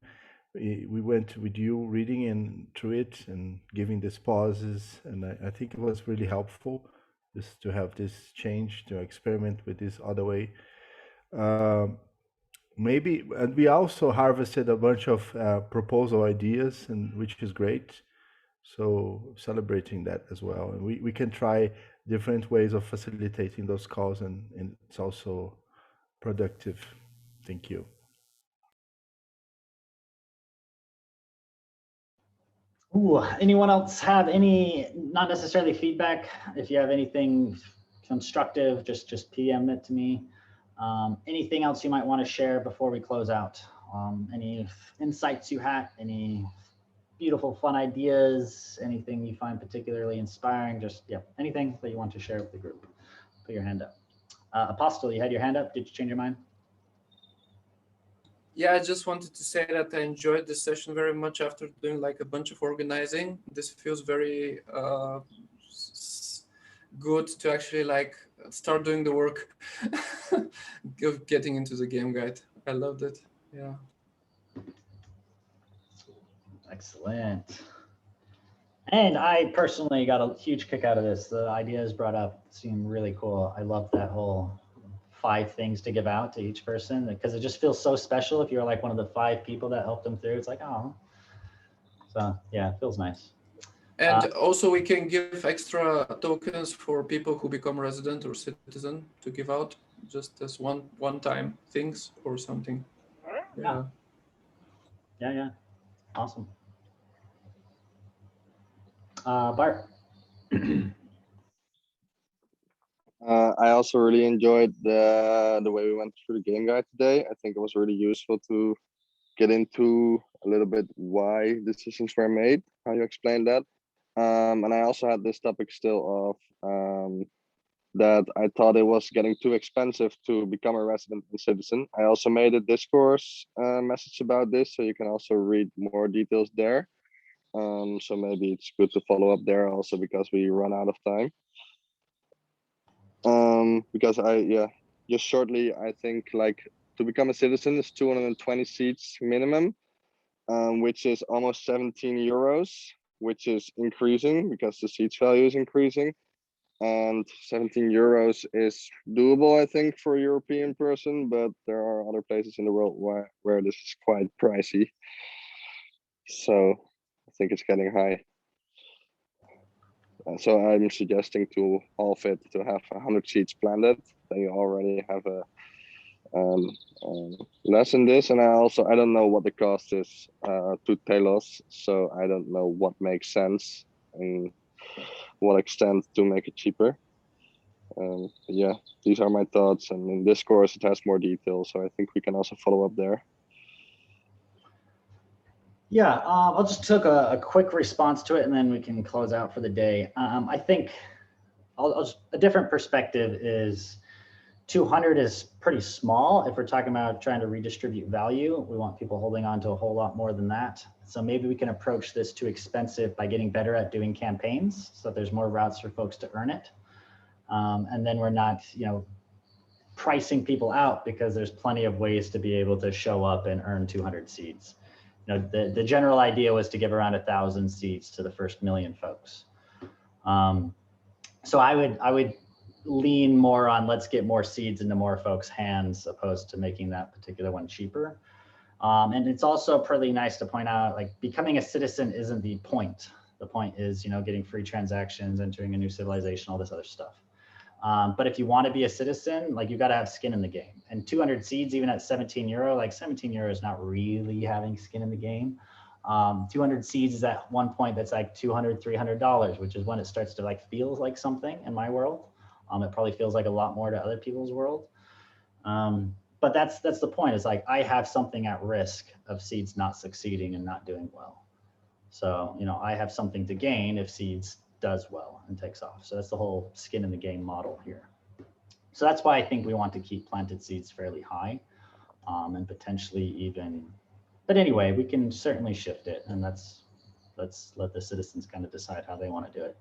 we went with you reading and through it and giving these pauses, and I think it was really helpful just to have this change to experiment with this other way. Maybe, and we also harvested a bunch of proposal ideas, and which is great. So celebrating that as well. And we can try different ways of facilitating those calls, and it's also productive. Thank you. Ooh, anyone else have any, not necessarily feedback, if you have anything constructive, just PM it to me. Anything else you might want to share before we close out? Any insights you had, any beautiful, fun ideas, anything you find particularly inspiring, just, yeah, anything that you want to share with the group, put your hand up. Apostle, you had your hand up, did you change your mind? Yeah, I just wanted to say that I enjoyed this session very much after doing like a bunch of organizing. This feels very good to actually like start doing the work of getting into the game guide. I loved it. Yeah. Excellent. And I personally got a huge kick out of this. The ideas brought up seem really cool. I love that whole 5 things to give out to each person, because it just feels so special if you're like one of the 5 people that helped them through. It's like, oh, so yeah, it feels nice. And also we can give extra tokens for people who become resident or citizen to give out just as one-time things or something. Yeah. Yeah. Awesome. Bart. I also really enjoyed the way we went through the game guide today. I think it was really useful to get into a little bit why decisions were made, how you explained that. And I also had this topic still of that I thought it was getting too expensive to become a resident and citizen. I also made a discourse message about this, so you can also read more details there. So maybe it's good to follow up there also, because we run out of time. Because just shortly, I think like to become a citizen is 220 seats minimum, which is almost 17 euros, which is increasing because the seats value is increasing. And 17 euros is doable, I think, for a European person, but there are other places in the world where this is quite pricey. So I think it's getting high. So I'm suggesting to half it, to have 100 seats planned. Then you already have a less in this. And I don't know what the cost is to Telos, so I don't know what makes sense and what extent to make it cheaper. Yeah, these are my thoughts, and in this course it has more details, so I think we can also follow up there. Yeah, I'll just take a quick response to it, and then we can close out for the day. I think a different perspective is 200 is pretty small. If we're talking about trying to redistribute value, we want people holding on to a whole lot more than that. So maybe we can approach this too expensive by getting better at doing campaigns, so there's more routes for folks to earn it. And then we're not, pricing people out, because there's plenty of ways to be able to show up and earn 200 seeds. The general idea was to give around 1,000 seeds to the first 1 million folks. So I would lean more on let's get more seeds into more folks' hands, opposed to making that particular one cheaper. And it's also pretty nice to point out, like, becoming a citizen isn't the point. The point is, getting free transactions, entering a new civilization, all this other stuff. But if you want to be a citizen, like, you got to have skin in the game. And 200 seeds, even at 17 euro, like 17 euro is not really having skin in the game. 200 seeds is at one point that's like $200, $300, which is when it starts to like feel like something in my world. It probably feels like a lot more to other people's world. But that's the point. It's like I have something at risk of seeds not succeeding and not doing well. So, I have something to gain if seeds does well and takes off. So that's the whole skin in the game model here. So that's why I think we want to keep planted seeds fairly high, and potentially even, but anyway, we can certainly shift it, and let's let the citizens kind of decide how they want to do it.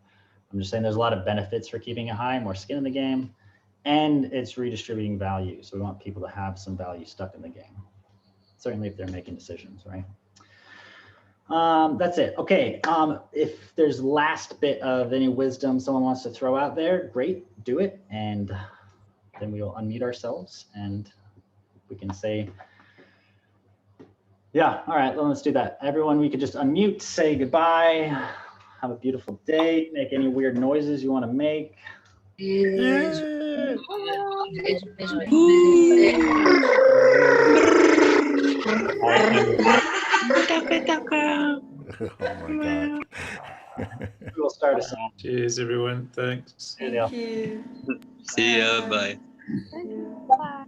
I'm just saying there's a lot of benefits for keeping it high, more skin in the game, and it's redistributing value. So we want people to have some value stuck in the game, certainly if they're making decisions, right? That's it. Okay. If there's last bit of any wisdom someone wants to throw out there, great, do it. And then we'll unmute ourselves and we can say, yeah, all right, well, let's do that. Everyone, we could just unmute, say goodbye, have a beautiful day, make any weird noises you want to make. Oh my God. We'll start us off. Cheers, everyone. Thanks. Thank you. See ya. Bye. Bye.